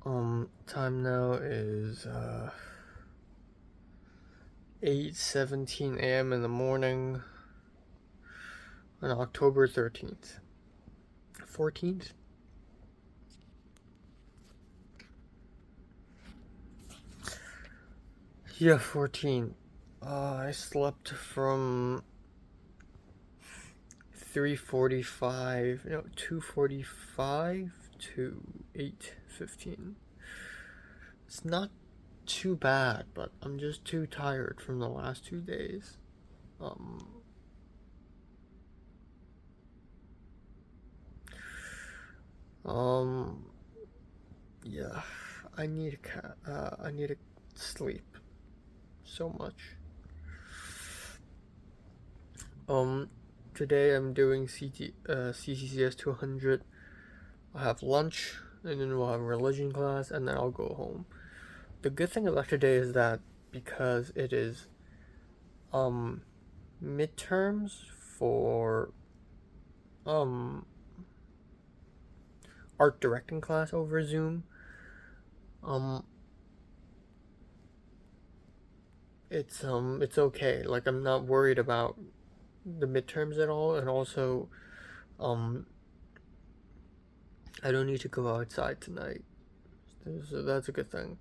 Time now is 8:17 a.m. in the morning on October 13th. 14th? Yeah, 14th. I slept from 2:45 to 8:15. It's not too bad, but I'm just too tired from the last 2 days. Um, um, yeah, I need to sleep so much. Today I'm doing CCCS 200. I have lunch, and then we'll have religion class, and then I'll go home. The good thing about today is that because it is midterms for art directing class over Zoom, it's okay. Like, I'm not worried about the midterms at all, and also I don't need to go outside tonight, so that's a good thing.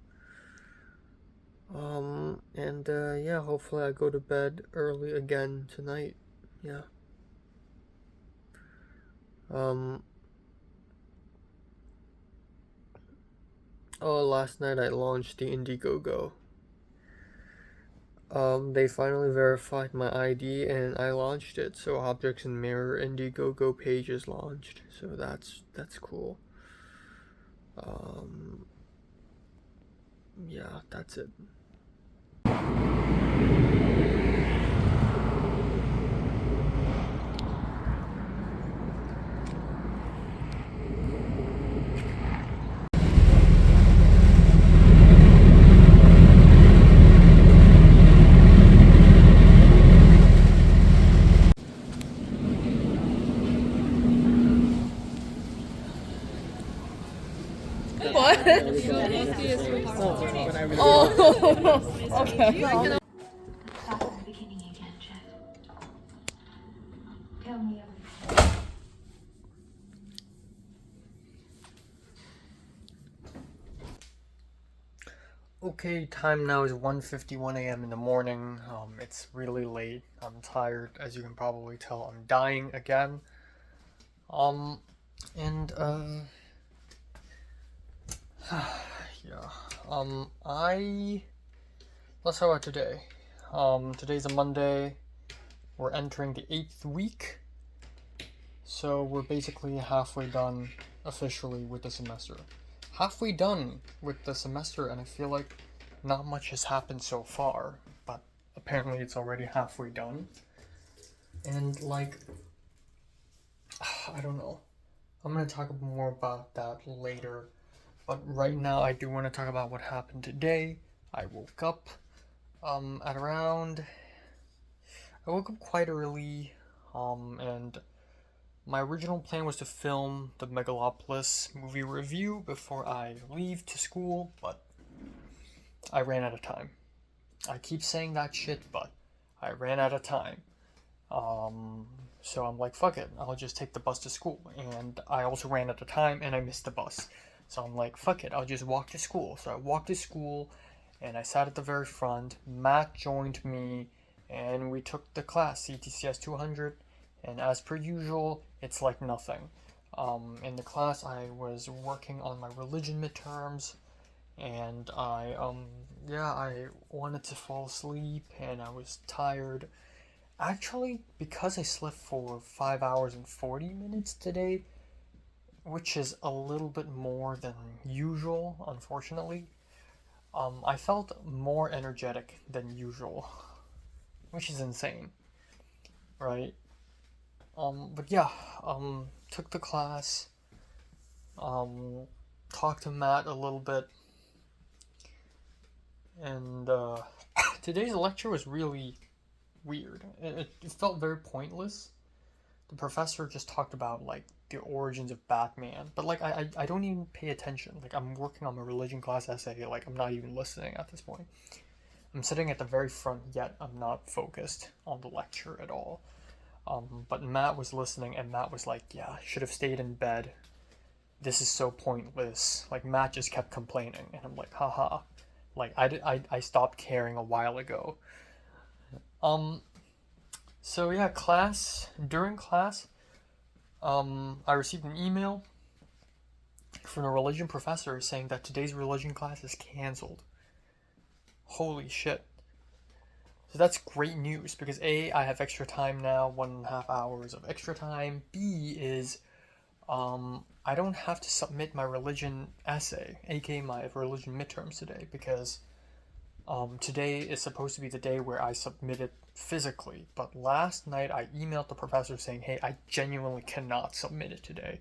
And yeah, hopefully I go to bed early again tonight. Yeah. Oh, last night I launched the Indiegogo. They finally verified my ID and I launched it. So Objects in Mirror Indiegogo page is launched. So that's cool. Yeah, that's it. What? Oh, okay. Okay, time now is 1:51 a.m. in the morning. It's really late. I'm tired, as you can probably tell. I'm dying again. And yeah. Let's talk about today. Today's a Monday. We're entering the 8th week. So we're basically halfway done officially with the semester. Halfway done with the semester, and I feel like not much has happened so far, but apparently it's already halfway done. And like, I don't know. I'm gonna talk more about that later. But right now, I do want to talk about what happened today. I woke up at around. I woke up quite early, and my original plan was to film the Megalopolis movie review before I leave to school, but I ran out of time. I keep saying that shit, but I ran out of time. So I'm like, fuck it, I'll just take the bus to school. And I also ran out of time and I missed the bus. So I'm like, fuck it, I'll just walk to school. So I walked to school and I sat at the very front. Matt joined me and we took the class, CTCS 200. And as per usual, it's like nothing. In the class, I was working on my religion midterms and I wanted to fall asleep and I was tired. Actually, because I slept for 5 hours and 40 minutes today, which is a little bit more than usual, unfortunately, I felt more energetic than usual, which is insane, right? But yeah, took the class, talked to Matt a little bit, and today's lecture was really weird. It felt very pointless the professor just talked about like the origins of Batman, but like I don't even pay attention. Like I'm working on my religion class essay, like I'm not even listening at this point. I'm sitting at the very front, yet I'm not focused on the lecture at all. But Matt was listening, and Matt was like, "Yeah, should have stayed in bed. This is so pointless." Like Matt just kept complaining, and I'm like, "Haha." Like I stopped caring a while ago. So yeah, during class, I received an email from a religion professor saying that today's religion class is canceled. Holy shit. So that's great news because A, I have extra time now, 1.5 hours of extra time. B is I don't have to submit my religion essay, aka my religion midterms today, because today is supposed to be the day where I submit it physically. But last night I emailed the professor saying, hey, I genuinely cannot submit it today.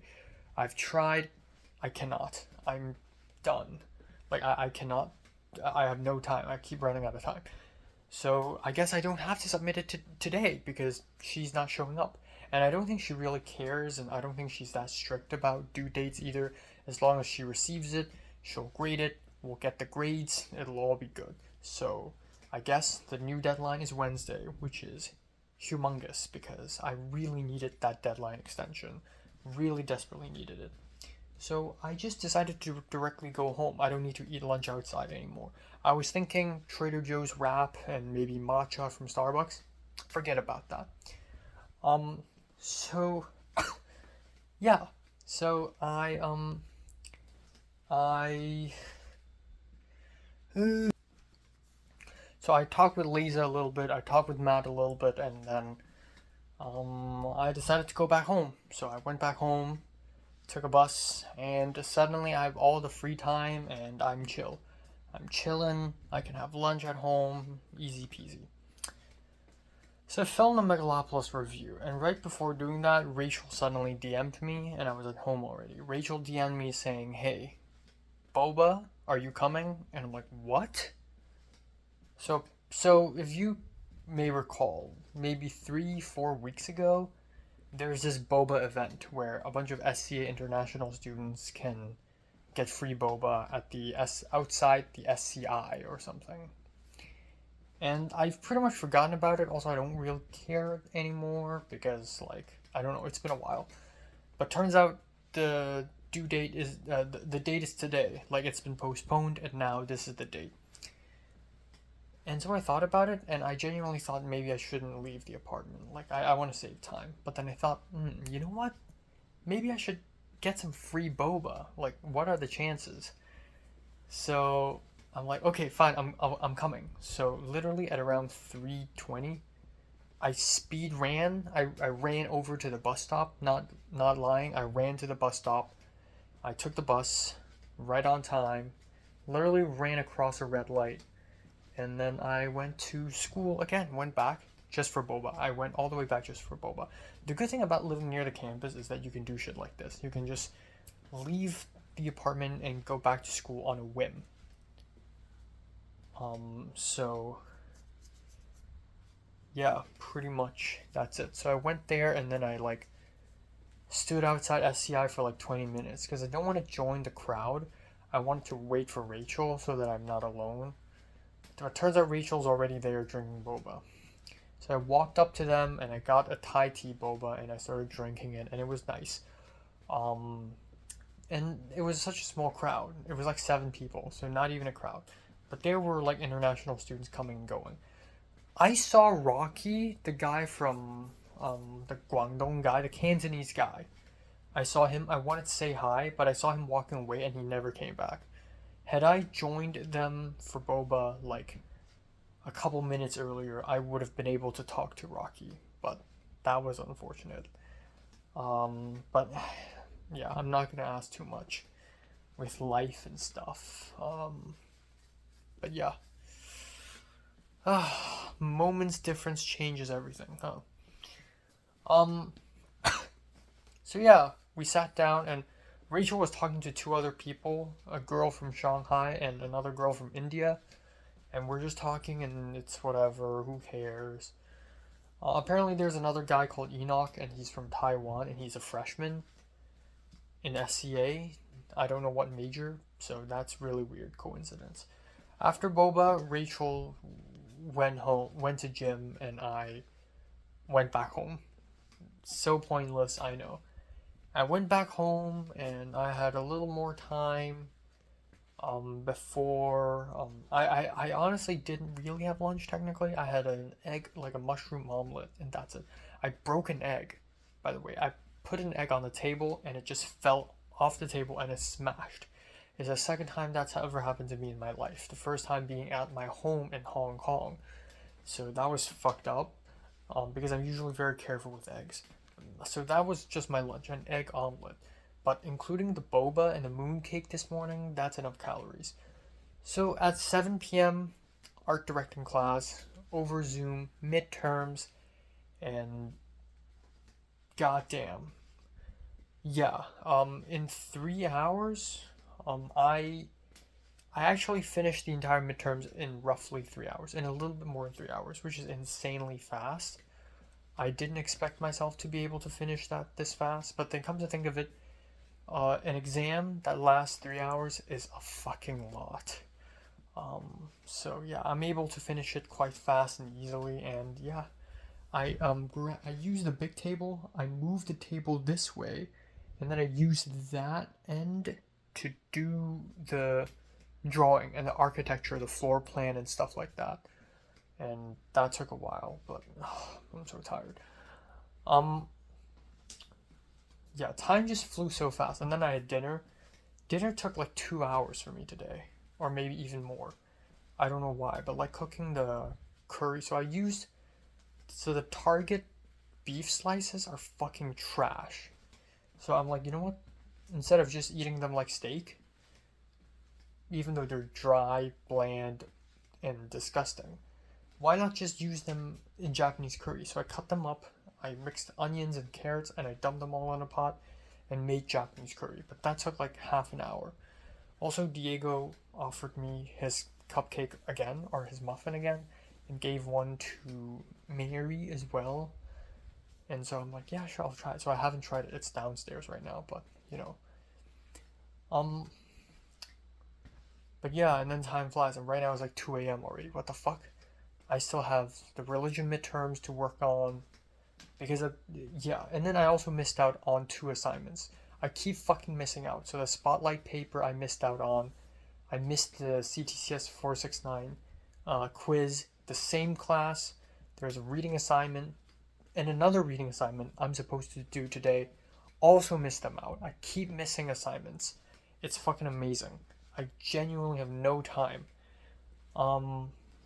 I've tried, I cannot. I'm done. Like, I cannot, I have no time. I keep running out of time. So I guess I don't have to submit it today because she's not showing up. And I don't think she really cares, and I don't think she's that strict about due dates either. As long as she receives it, she'll grade it, we'll get the grades, it'll all be good. So I guess the new deadline is Wednesday, which is humongous because I really needed that deadline extension. Really desperately needed it. So I just decided to directly go home. I don't need to eat lunch outside anymore. I was thinking Trader Joe's wrap and maybe matcha from Starbucks. Forget about that. So yeah. So so I talked with Lisa a little bit, I talked with Matt a little bit, and then I decided to go back home. So I went back home, took a bus, and suddenly I have all the free time and I'm chill. I'm chilling, I can have lunch at home, easy peasy. So I filmed the Megalopolis review, and right before doing that, Rachel suddenly DM'd me, and I was at home already. Rachel DM'd me saying, hey, Boba, are you coming? And I'm like, what? So if you may recall, maybe 3-4 weeks ago, there's this boba event where a bunch of SCA international students can get free boba at the outside the SCI or something. And I've pretty much forgotten about it. Also, I don't really care anymore because, like, I don't know, it's been a while. But turns out the due date is the date is today. Like, it's been postponed, and now this is the date. And so I thought about it, and I genuinely thought maybe I shouldn't leave the apartment. Like, I want to save time. But then I thought, you know what? Maybe I should get some free boba. Like, what are the chances? So I'm like, okay, fine, I'm coming. So literally at around 3:20, I speed ran. I ran over to the bus stop. Not lying. I ran to the bus stop. I took the bus right on time. Literally ran across a red light. And then I went to school again, went back just for boba. I went all the way back just for boba. The good thing about living near the campus is that you can do shit like this. You can just leave the apartment and go back to school on a whim. So yeah, pretty much that's it. So I went there and then I like stood outside SCI for like 20 minutes because I don't want to join the crowd. I wanted to wait for Rachel so that I'm not alone. It turns out Rachel's already there drinking boba. So I walked up to them and I got a Thai tea boba and I started drinking it and it was nice. And it was such a small crowd. It was like 7 people, so not even a crowd. But there were like international students coming and going. I saw Rocky, the guy from the Guangdong guy, the Cantonese guy. I saw him. I wanted to say hi, but I saw him walking away and he never came back. Had I joined them for boba like a couple minutes earlier, I would have been able to talk to Rocky, but that was unfortunate. But yeah, I'm not gonna ask too much with life and stuff. But yeah. Moments difference changes everything, huh? So yeah, we sat down and Rachel was talking to 2 other people, a girl from Shanghai and another girl from India, and we're just talking and it's whatever, who cares? Apparently, there's another guy called Enoch, and he's from Taiwan, and he's a freshman in SCA. I don't know what major, so that's really weird coincidence. After boba, Rachel went to gym, and I went back home. So pointless, I know. I went back home, and I had a little more time. Before I honestly didn't really have lunch technically. I had an egg, like a mushroom omelet, and that's it. I broke an egg, by the way. I put an egg on the table and it just fell off the table and it smashed. It's the second time that's ever happened to me in my life. The first time being at my home in Hong Kong. So that was fucked up. Because I'm usually very careful with eggs. So that was just my lunch, an egg omelet. But including the boba and the mooncake this morning, that's enough calories. So at 7 p.m., art directing class, over Zoom, midterms, and goddamn. Yeah, in 3 hours, I actually finished the entire midterms in roughly 3 hours, in a little bit more than 3 hours, which is insanely fast. I didn't expect myself to be able to finish that this fast, but then come to think of it, an exam that lasts 3 hours is a fucking lot. So yeah, I'm able to finish it quite fast and easily, and yeah, I used the big table. I moved the table this way, and then I used that end to do the drawing and the architecture, the floor plan, and stuff like that. And that took a while, but I'm so tired. Um, yeah, time just flew so fast. And then I had dinner. Dinner took like 2 hours for me today, or maybe even more. I don't know why, but like cooking the curry. So the Target beef slices are fucking trash. So I'm like, you know what? Instead of just eating them like steak, even though they're dry, bland, and disgusting, why not just use them in Japanese curry? So I cut them up, I mixed onions and carrots, and I dumped them all in a pot and made Japanese curry. But that took like half an hour. Also, Diego offered me his cupcake again, or his muffin again, and gave one to Mary as well. And so I'm like, yeah, sure, I'll try it. So I haven't tried it. It's downstairs right now, but you know. Um, but yeah, and then time flies, and right now it's like 2 a.m. already. What the fuck? I still have the religion midterms to work on because of, yeah, and then I also missed out on 2 assignments. I keep fucking missing out. So the spotlight paper I missed out on. I missed the CTCS 469 quiz, the same class. There's a reading assignment and another reading assignment I'm supposed to do today. Also missed them out. I keep missing assignments. It's fucking amazing. I genuinely have no time.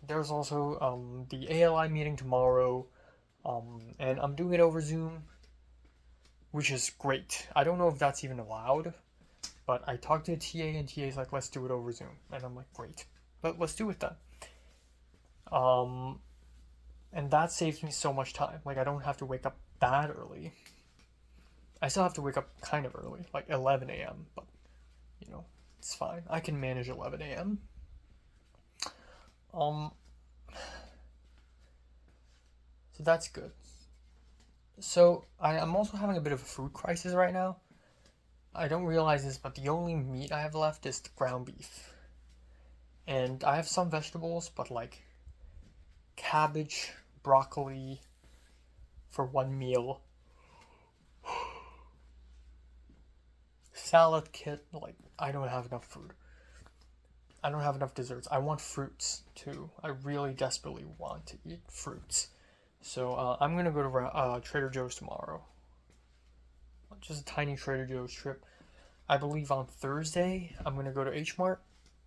There's also the ALI meeting tomorrow, and I'm doing it over Zoom, which is great. I don't know if that's even allowed, but I talked to the TA, and TA's like, let's do it over Zoom, and I'm like, great, but let's do it then. And that saves me so much time. Like, I don't have to wake up that early. I still have to wake up kind of early, like 11 a.m., but you know, it's fine. I can manage 11 a.m. So that's good. So I'm also having a bit of a food crisis right now. I don't realize this, but the only meat I have left is the ground beef. And I have some vegetables, but like cabbage, broccoli for one meal. Salad kit, like I don't have enough food. I don't have enough desserts. I want fruits too. I really desperately want to eat fruits. So I'm gonna go to Trader Joe's tomorrow. Just a tiny Trader Joe's trip. I believe on Thursday I'm gonna go to H Mart.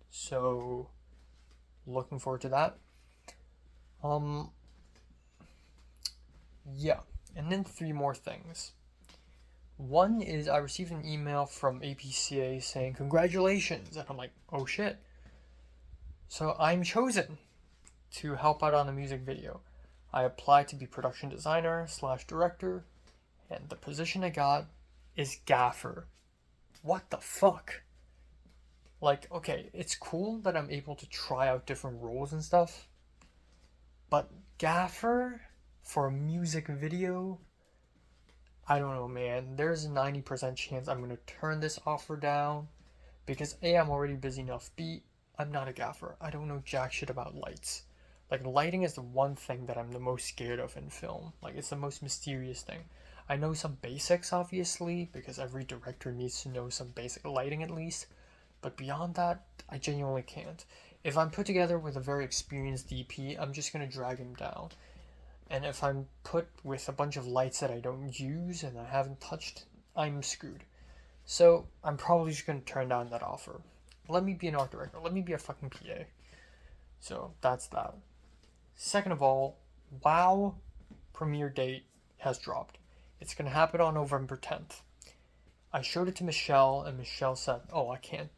So looking forward to that. Yeah, and then 3 more things. One is I received an email from APCA saying congratulations, and I'm like, oh shit. So I'm chosen to help out on a music video. I applied to be production designer / director, and the position I got is gaffer. What the fuck? Like, okay, it's cool that I'm able to try out different roles and stuff, but gaffer For a music video, I don't know, man. There's a 90% chance I'm gonna turn this offer down because A, I'm already busy enough. B, I'm not a gaffer. I don't know jack shit about lights. Like, lighting is the one thing that I'm the most scared of in film. Like, it's the most mysterious thing. I know some basics, obviously, because every director needs to know some basic lighting at least. But beyond that, I genuinely can't. If I'm put together with a very experienced DP, I'm just gonna drag him down. And if I'm put with a bunch of lights that I don't use and I haven't touched, I'm screwed. So I'm probably just gonna turn down that offer. Let me be an art director. Let me be a fucking PA. So that's that. Second of all, WoW premiere date has dropped. It's gonna happen on November 10th. I showed it to Michelle, and Michelle said, "Oh, I can't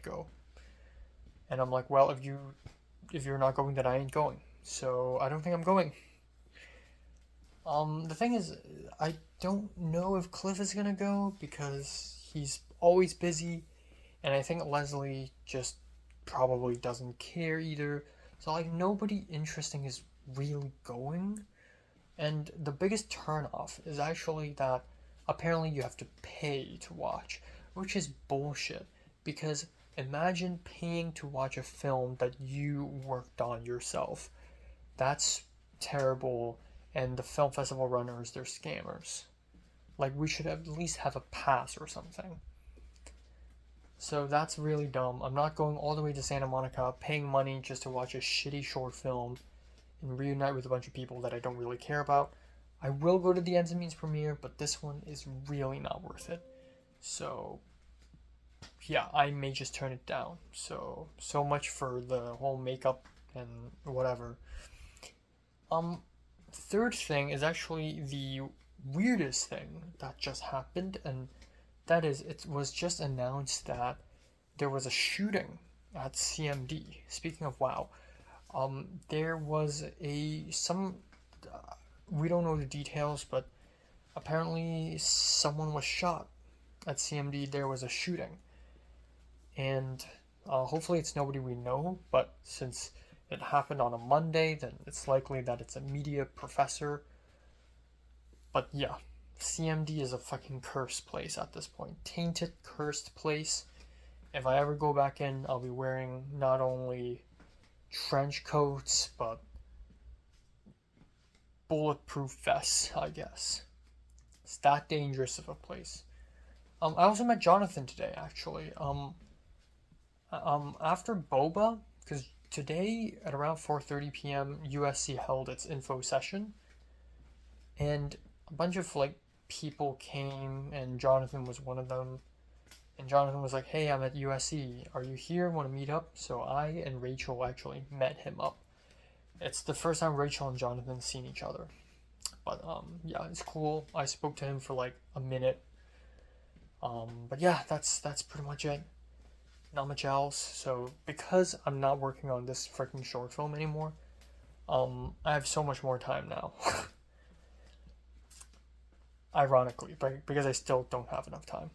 go." And I'm like, "Well, if you're not going, then I ain't going." So I don't think I'm going. The thing is, I don't know if Cliff is gonna go because he's always busy, and I think Leslie just probably doesn't care either. So like nobody interesting is really going. And the biggest turnoff is actually that apparently you have to pay to watch, which is bullshit. Because imagine paying to watch a film that you worked on yourself. That's terrible, and the film festival runners, they're scammers. Like, we should at least have a pass or something. So that's really dumb. I'm not going all the way to Santa Monica, paying money just to watch a shitty short film and reunite with a bunch of people that I don't really care about. I will go to the Ends and Means premiere, but this one is really not worth it. So, yeah, I may just turn it down. So much for the whole makeup and whatever. Third thing is actually the weirdest thing that just happened, and that is, it was just announced that there was a shooting at CMD. Speaking of WoW, there was we don't know the details, but apparently someone was shot at CMD. There was a shooting, and hopefully it's nobody we know. But since it happened on a Monday, then it's likely that it's a media professor. But yeah, CMD is a fucking cursed place at this point. Tainted, cursed place. If I ever go back in, I'll be wearing not only trench coats, but bulletproof vests, I guess. It's that dangerous of a place. I also met Jonathan today, actually. After Boba, because today at around 4:30 p.m. USC held its info session, and a bunch of like people came, and Jonathan was one of them. And Jonathan was like, "Hey, I'm at USC. Are you here? Want to meet up?" So I and Rachel actually met him up. It's the first time Rachel and Jonathan seen each other. But yeah, it's cool. I spoke to him for like a minute. But yeah, that's pretty much it. Not much else. So because I'm not working on this freaking short film anymore, I have so much more time now. Ironically, but because I still don't have enough time.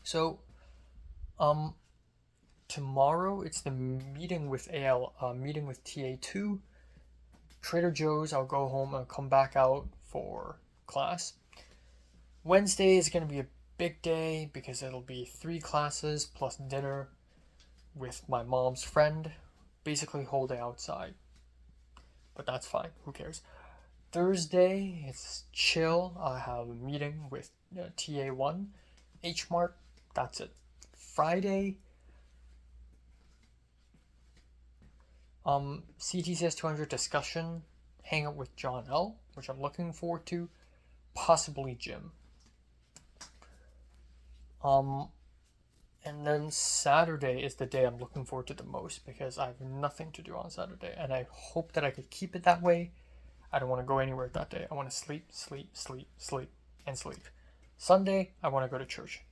So, tomorrow it's the meeting with meeting with TA2. Trader Joe's, I'll go home and come back out for class. Wednesday is going to be a big day because it'll be 3 classes plus dinner with my mom's friend. Basically, whole day outside. But that's fine. Who cares? Thursday, it's chill. I have a meeting with TA1, H-Mart. That's it. Friday, CTCS 200 discussion, hang out with John L, which I'm looking forward to, possibly Jim. And then Saturday is the day I'm looking forward to the most because I have nothing to do on Saturday, and I hope that I could keep it that way. I don't want to go anywhere that day. I want to sleep, and sleep. Sunday, I want to go to church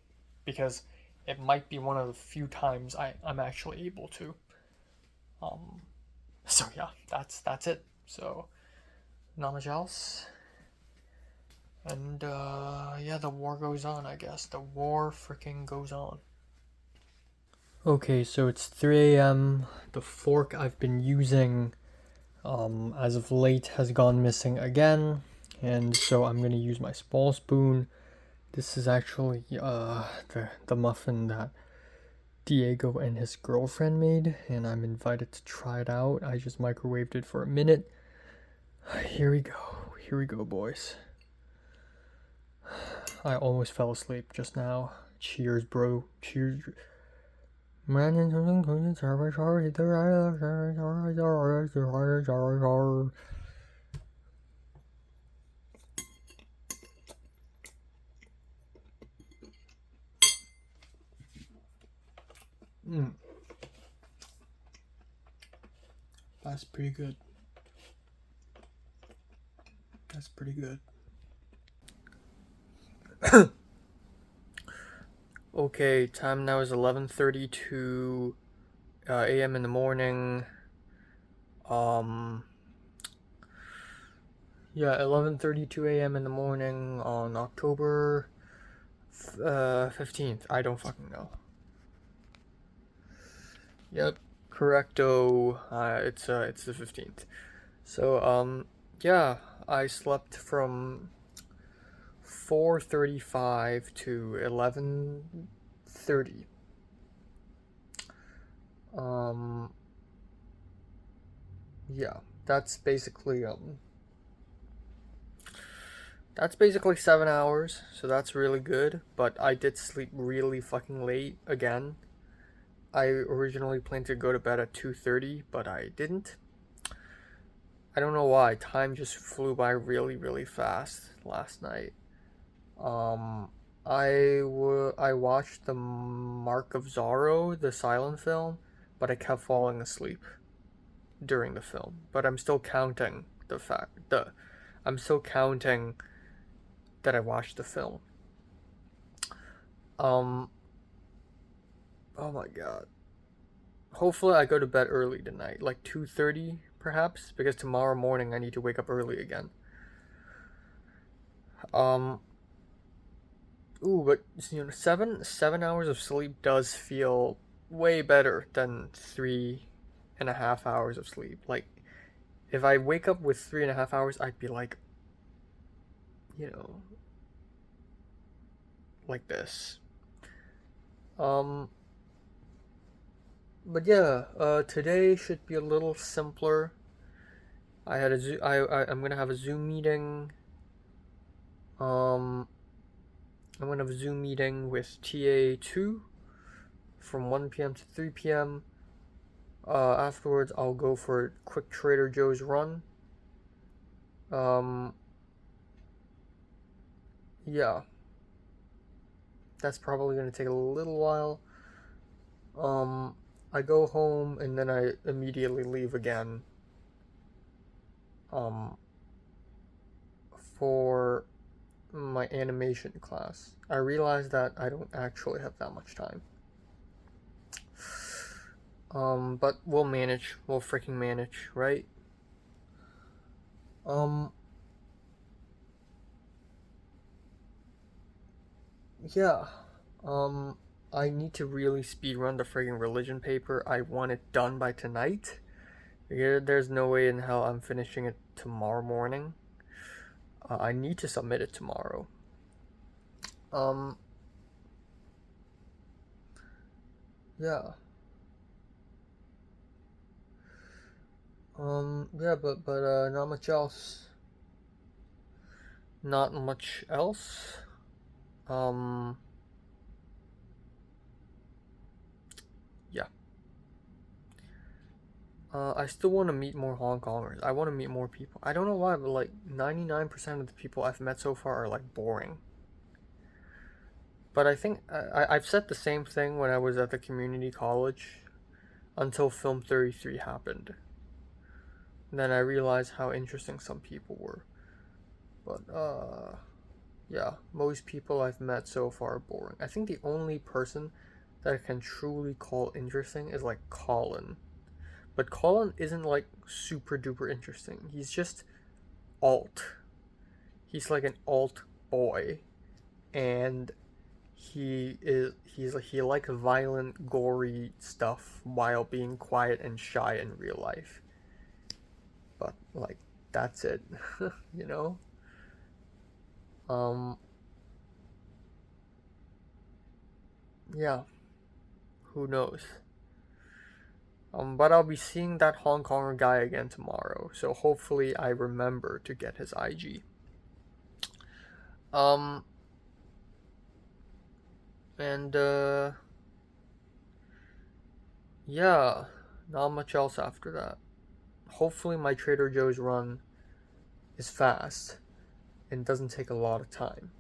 because it might be one of the few times I'm actually able to. So yeah, that's it. So not much else. And yeah, the war goes on, I guess. The war freaking goes on. Okay, so it's 3 a.m. The fork I've been using as of late has gone missing again, and so I'm gonna use my small spoon. This is actually the muffin that Diego and his girlfriend made, and I'm invited to try it out. I just microwaved it for a minute. Here we go, boys. I almost fell asleep just now. Cheers, bro. Cheers. That's pretty good. That's pretty good. Okay, time now is 11:32 a.m. in the morning. Yeah, 11:32 a.m. in the morning on October 15th. I don't fucking know. Yep, correcto. It's the 15th. So yeah, I slept from 4:35 to 11:30. Yeah, that's basically 7 hours, so that's really good, but I did sleep really fucking late again. I originally planned to go to bed at 2:30, but I didn't. I don't know why, time just flew by really, really fast last night. I watched the Mark of Zorro, the silent film, but I kept falling asleep during the film. But I'm still counting I'm still counting that I watched the film. Oh my god. Hopefully I go to bed early tonight, like 2:30 perhaps, because tomorrow morning I need to wake up early again. But 7 hours of sleep does feel way better than 3.5 hours of sleep. Like, if I wake up with 3.5 hours, I'd be like, like this. But yeah, today should be a little simpler. I'm gonna have a Zoom meeting. I'm gonna have a Zoom meeting with TA2 from 1 p.m. to 3 p.m. Afterwards, I'll go for a quick Trader Joe's run. Yeah. That's probably gonna take a little while. I go home and then I immediately leave again. For my animation class. I realized that I don't actually have that much time. But we'll manage. We'll freaking manage, right? Yeah. I need to really speedrun the friggin' religion paper. I want it done by tonight. There's no way in hell I'm finishing it tomorrow morning. I need to submit it tomorrow. Yeah. Yeah, but not much else. Not much else. Yeah. I still want to meet more Hong Kongers. I want to meet more people. I don't know why, but like 99% of the people I've met so far are like boring. But I think I've said the same thing when I was at the community college until Film 33 happened. And then I realized how interesting some people were. But, yeah, most people I've met so far are boring. I think the only person that I can truly call interesting is like Colin. But Colin isn't like super duper interesting. He's just alt. He's like an alt boy. And he likes violent, gory stuff while being quiet and shy in real life. but like that's it. You know? Yeah, who knows? But I'll be seeing that Hong Konger guy again tomorrow, so hopefully I remember to get his IG. And yeah, not much else after that. Hopefully my Trader Joe's run is fast and doesn't take a lot of time.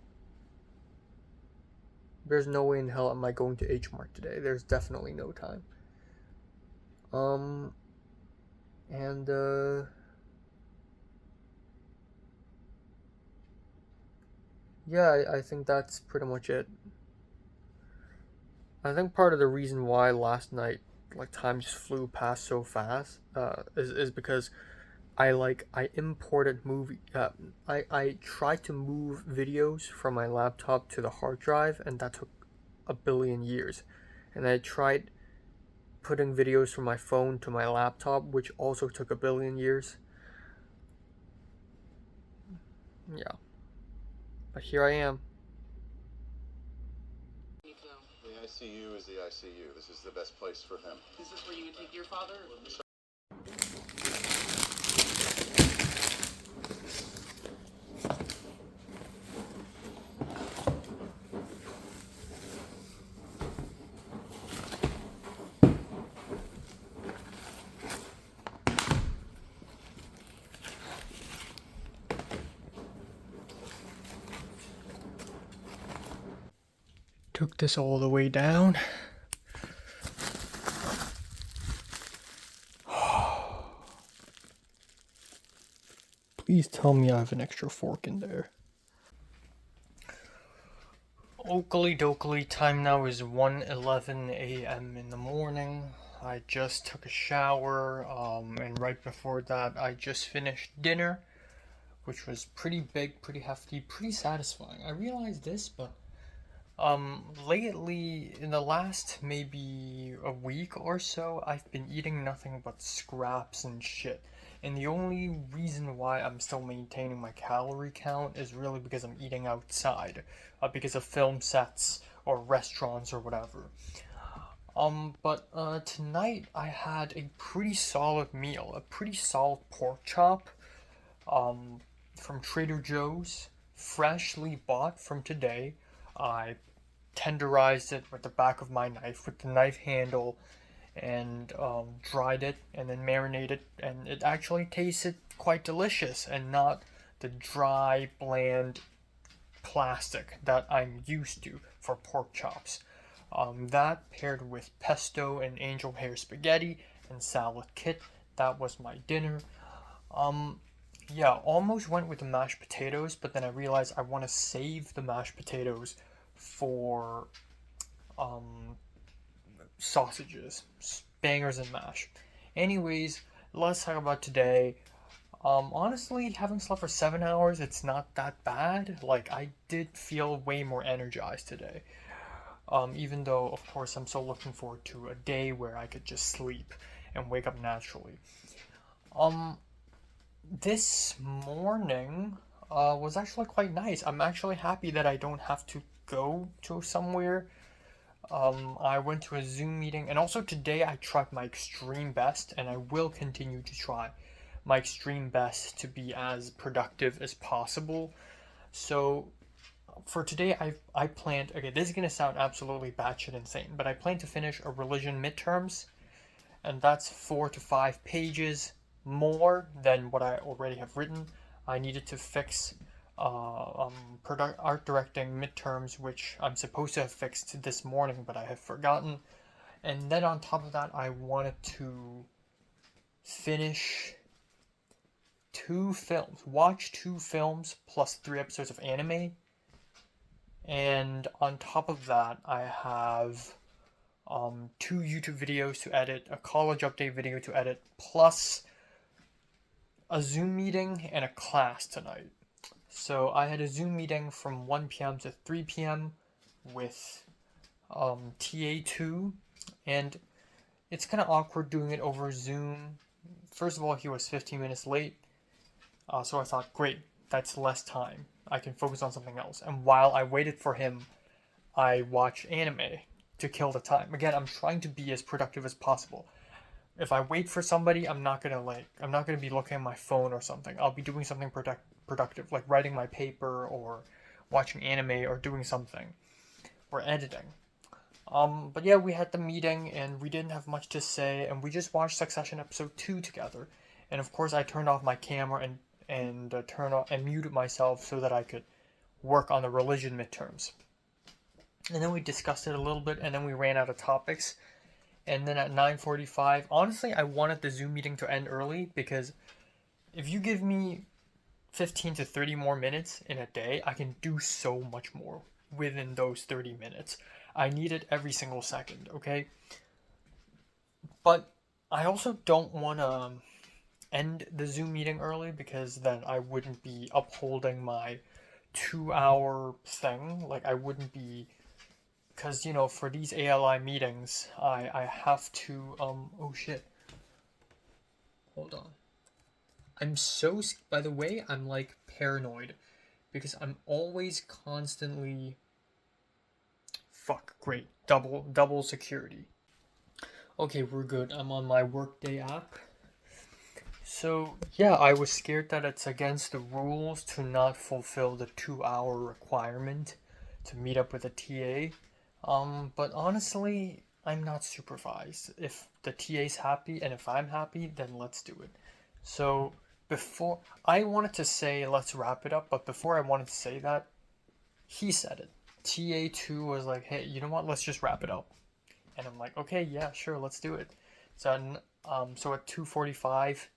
There's no way in hell am I going to H Mart today. There's definitely no time. And yeah, I think that's pretty much it. I think part of the reason why last night like time just flew past so fast is because I imported I tried to move videos from my laptop to the hard drive, and that took a billion years. And I tried putting videos from my phone to my laptop, which also took a billion years. Yeah. But here I am. The ICU is the ICU. This is the best place for him. Is this where you would take your father? Took this all the way down. Please tell me I have an extra fork in there. Oakley dokley, time now is 1:11 a.m. in the morning. I just took a shower, and right before that I just finished dinner, which was pretty big, pretty hefty, pretty satisfying. I realized this, but lately, in the last maybe a week or so, I've been eating nothing but scraps and shit. And the only reason why I'm still maintaining my calorie count is really because I'm eating outside, because of film sets or restaurants or whatever. But tonight I had a pretty solid meal, a pretty solid pork chop, from Trader Joe's, freshly bought from today. I tenderized it with the back of my knife, with the knife handle, and dried it and then marinated, and it actually tasted quite delicious and not the dry, bland plastic that I'm used to for pork chops. That paired with pesto and angel hair spaghetti and salad kit, that was my dinner. Yeah, almost went with the mashed potatoes, but then I realized I want to save the mashed potatoes for sausages, bangers and mash. Anyways, let's talk about today. Honestly, having slept for 7 hours, it's not that bad. Like, I did feel way more energized today. Even though, of course, I'm so looking forward to a day where I could just sleep and wake up naturally. This morning was actually quite nice. I'm actually happy that I don't have to go to somewhere. I went to a Zoom meeting, and also today I tried my extreme best, and I will continue to try my extreme best to be as productive as possible. So for today, I planned, okay, this is gonna sound absolutely batshit insane, but I plan to finish a religion midterms, and that's 4 to 5 pages more than what I already have written. I needed to fix art directing midterms, which I'm supposed to have fixed this morning, but I have forgotten. And then on top of that, I wanted to finish watch 2 films plus 3 episodes of anime. And on top of that, I have 2 YouTube videos to edit, a college update video to edit, plus a Zoom meeting and a class tonight. So I had a Zoom meeting from 1 p.m. to 3 p.m. with TA2, and it's kind of awkward doing it over Zoom first of all, he was 15 minutes late. So I thought, great, that's less time. I can focus on something else. And while I waited for him, I watched anime to kill the time. Again, I'm trying to be as productive as possible. If I wait for somebody, I'm not gonna be looking at my phone or something. I'll be doing something productive, like writing my paper or watching anime or doing something or editing. But yeah, we had the meeting and we didn't have much to say, and we just watched Succession episode 2 together. And of course, I turned off my camera and turned off and muted myself so that I could work on the religion midterms. And then we discussed it a little bit, and then we ran out of topics. And then at 9:45, honestly, I wanted the Zoom meeting to end early because if you give me 15 to 30 more minutes in a day, I can do so much more within those 30 minutes. I need it every single second, okay? But I also don't want to end the Zoom meeting early because then I wouldn't be upholding my 2-hour thing. Like, I wouldn't be... Because, you know, for these ALI meetings, I have to, oh shit. Hold on. By the way, I'm like paranoid. Because I'm always constantly... Fuck, great. Double security. Okay, we're good. I'm on my Workday app. So, yeah, I was scared that it's against the rules to not fulfill the 2-hour requirement to meet up with a TA. But honestly, I'm not supervised. If the TA's happy and if I'm happy, then let's do it. So before I wanted to say let's wrap it up, but before I wanted to say that, he said it. TA2 was like, hey, you know what? Let's just wrap it up. And I'm like, okay, yeah, sure, let's do it. So at 2:45,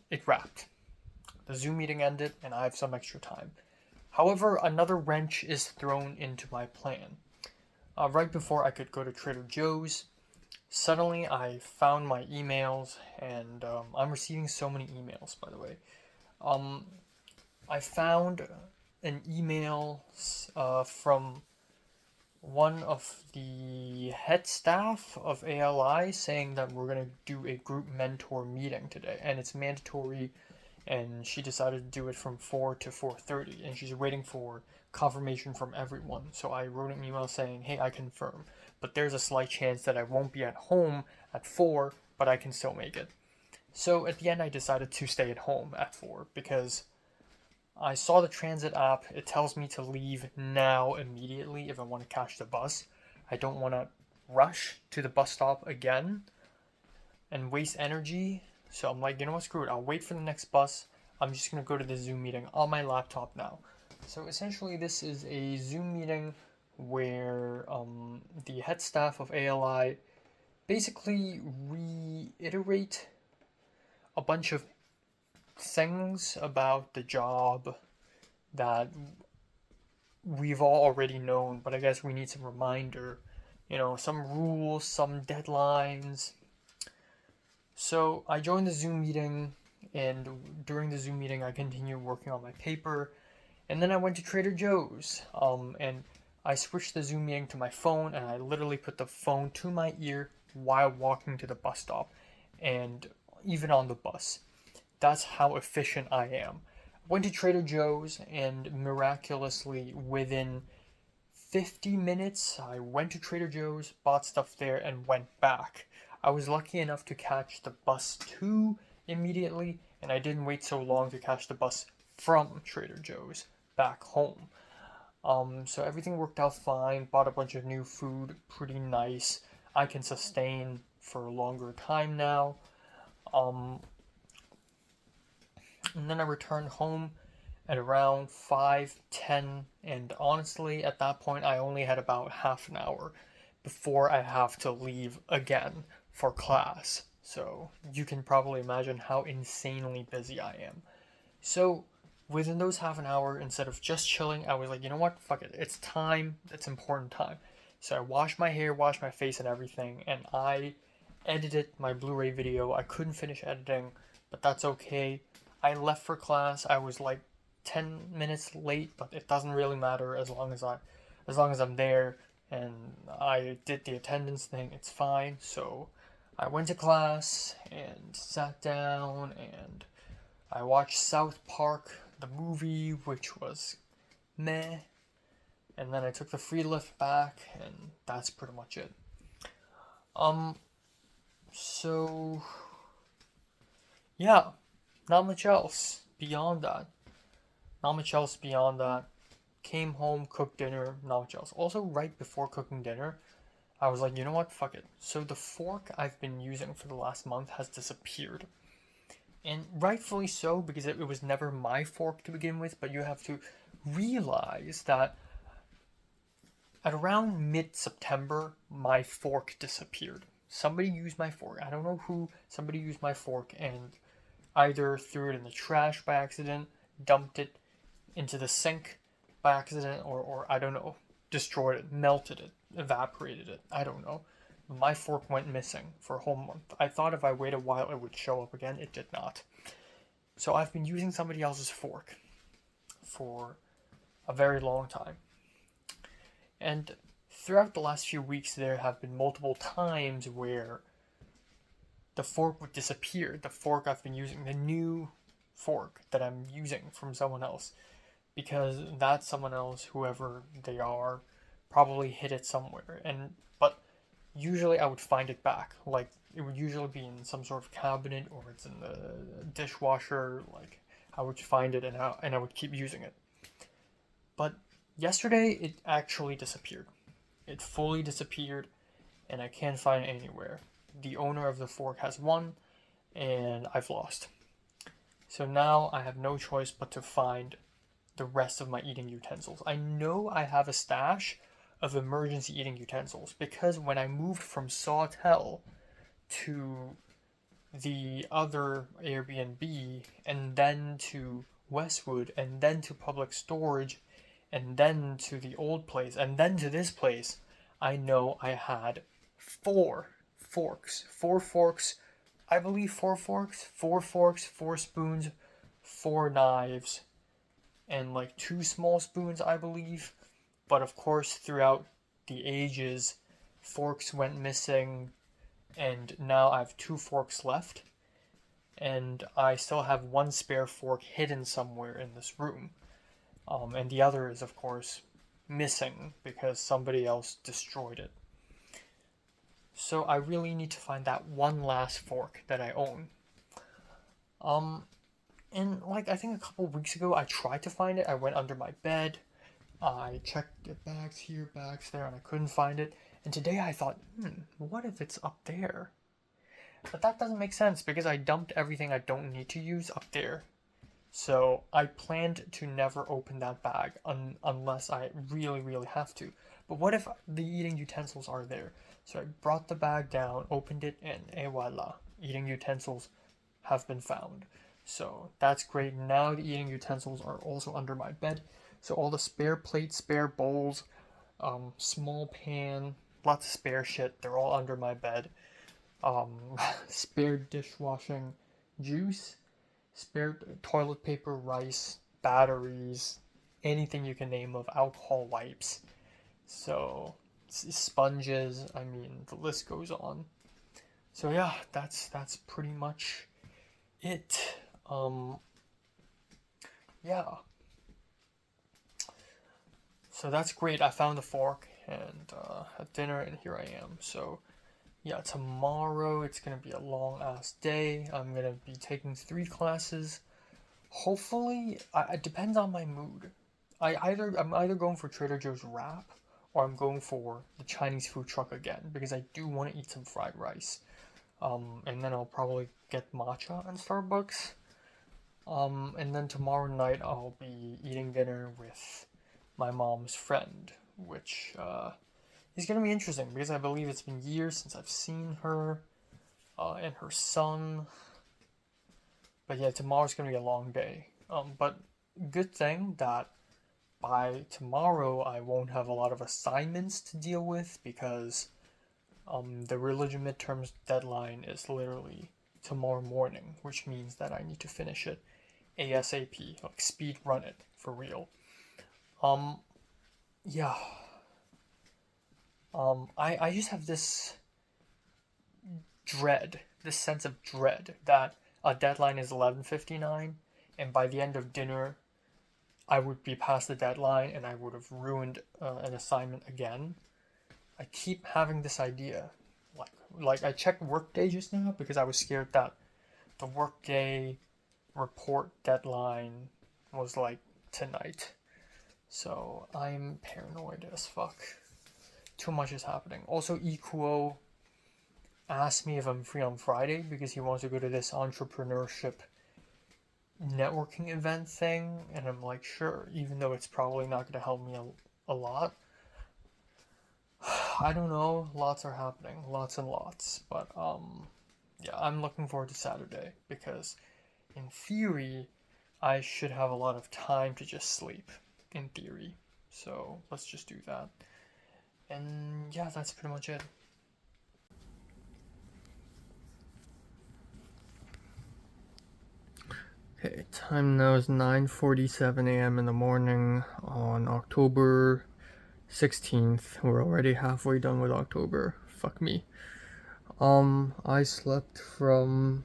it wrapped. The Zoom meeting ended, and I have some extra time. However, another wrench is thrown into my plan. Right before I could go to Trader Joe's, suddenly I found my emails, and I'm receiving so many emails, by the way. I found an email from one of the head staff of ALI saying that we're going to do a group mentor meeting today, and it's mandatory. And she decided to do it from 4 to 4:30, and she's waiting for confirmation from everyone. So I wrote an email saying, hey, I confirm, but there's a slight chance that I won't be at home at 4, but I can still make it. So at the end, I decided to stay at home at 4 because I saw the transit app. It tells me to leave now immediately if I want to catch the bus. I don't want to rush to the bus stop again and waste energy. So I'm like, you know what, screw it. I'll wait for the next bus. I'm just going to go to the Zoom meeting on my laptop now. So essentially, this is a Zoom meeting where the head staff of ALI basically reiterate a bunch of things about the job that we've all already known, but I guess we need some reminder. You know, some rules, some deadlines. So I joined the Zoom meeting, and during the Zoom meeting I continued working on my paper, and then I went to Trader Joe's, and I switched the Zoom meeting to my phone, and I literally put the phone to my ear while walking to the bus stop, and even on the bus. That's how efficient I am. Went to Trader Joe's, and miraculously within 50 minutes I went to Trader Joe's, bought stuff there, and went back. I was lucky enough to catch the bus to immediately, and I didn't wait so long to catch the bus from Trader Joe's back home. So everything worked out fine, bought a bunch of new food, pretty nice. I can sustain for a longer time now. And then I returned home at around 5:10, and honestly, at that point, I only had about half an hour before I have to leave again for class. So you can probably imagine how insanely busy I am. So within those half an hour, instead of just chilling, I was like, you know what, fuck it, it's time, it's important time. So I washed my hair, washed my face and everything, and I edited my Blu-ray video. I couldn't finish editing, but that's okay. I left for class. I was like 10 minutes late, but it doesn't really matter as long as I'm there and I did the attendance thing, it's fine. So I went to class and sat down and I watched South Park, the movie, which was meh. And then I took the free lift back, and that's pretty much it. So yeah, not much else beyond that. Not much else beyond that. Came home, cooked dinner, not much else. Also, right before cooking dinner, I was like, you know what, fuck it. So the fork I've been using for the last month has disappeared. And rightfully so, because it was never my fork to begin with, but you have to realize that at around mid-September, my fork disappeared. Somebody used my fork. I don't know who. Somebody used my fork and either threw it in the trash by accident, dumped it into the sink by accident, or I don't know, destroyed it, melted it, evaporated it. I don't know. My fork went missing for a whole month. I thought if I waited a while it would show up again. It did not. So I've been using somebody else's fork for a very long time. And throughout the last few weeks, there have been multiple times where the fork would disappear. The fork I've been using, the new fork that I'm using from someone else, because that someone else, whoever they are, probably hid it somewhere. But usually I would find it back. Like it would usually be in some sort of cabinet or it's in the dishwasher. Like I would find it and I would keep using it. But yesterday it actually disappeared. It fully disappeared, and I can't find it anywhere. The owner of the fork has won, and I've lost. So now I have no choice but to find the rest of my eating utensils. I know I have a stash of emergency eating utensils because when I moved from Sawtell to the other Airbnb and then to Westwood and then to public storage and then to the old place and then to this place, I know I had four forks. I believe four forks, four spoons, four knives, and like two small spoons, I believe. But of course, throughout the ages, forks went missing, and now I have two forks left. And I still have one spare fork hidden somewhere in this room. And the other is, of course, missing because somebody else destroyed it. So I really need to find that one last fork that I own. And like I think a couple weeks ago, I tried to find it. I went under my bed. I checked the bags here, bags there, and I couldn't find it. And today I thought, what if it's up there? But that doesn't make sense because I dumped everything I don't need to use up there. So I planned to never open that bag unless I really, really have to. But what if the eating utensils are there? So I brought the bag down, opened it, and voila, eating utensils have been found. So that's great. Now the eating utensils are also under my bed. So all the spare plates, spare bowls, small pan, lots of spare shit, they're all under my bed. Spare dishwashing juice, spare toilet paper, rice, batteries, anything you can name of, alcohol wipes. So sponges, I mean, the list goes on. So yeah, that's pretty much it. Yeah. So that's great. I found the fork and had dinner, and here I am. So yeah, tomorrow it's gonna be a long ass day. I'm gonna be taking 3 classes. Hopefully, it depends on my mood. I'm either going for Trader Joe's wrap or I'm going for the Chinese food truck again because I do want to eat some fried rice. And then I'll probably get matcha in Starbucks. And then tomorrow night I'll be eating dinner with my mom's friend, which is gonna be interesting because I believe it's been years since I've seen her and her son. But yeah, tomorrow's gonna be a long day. But good thing that by tomorrow I won't have a lot of assignments to deal with because the religion midterms deadline is literally tomorrow morning, which means that I need to finish it ASAP, like speed run it for real. Yeah. I just have this this sense of dread that a deadline is 11:59, and by the end of dinner, I would be past the deadline and I would have ruined an assignment again. I keep having this idea, like I checked Workday just now because I was scared that the Workday report deadline was like tonight. So I'm paranoid as fuck. Too much is happening. Also, Ikuo asked me if I'm free on Friday because he wants to go to this entrepreneurship networking event thing, and I'm like, sure, even though it's probably not going to help me a lot. I don't know, lots are happening, lots and lots, but yeah, I'm looking forward to Saturday because in theory I should have a lot of time to just sleep, in theory. So let's just do that. And yeah, that's pretty much it. Okay, time now is 9:47 a.m. in the morning on October 16th. We're already halfway done with October. Fuck me. I slept from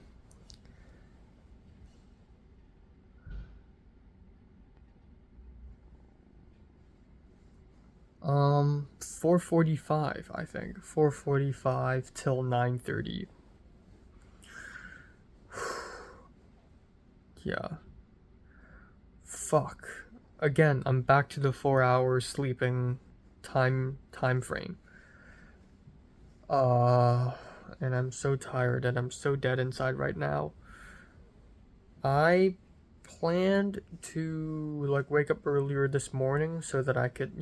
4:45, I think. 4:45 till 9:30. Yeah. Fuck. Again, I'm back to the 4 hours sleeping time frame. And I'm so tired and I'm so dead inside right now. I planned to like wake up earlier this morning so that I could,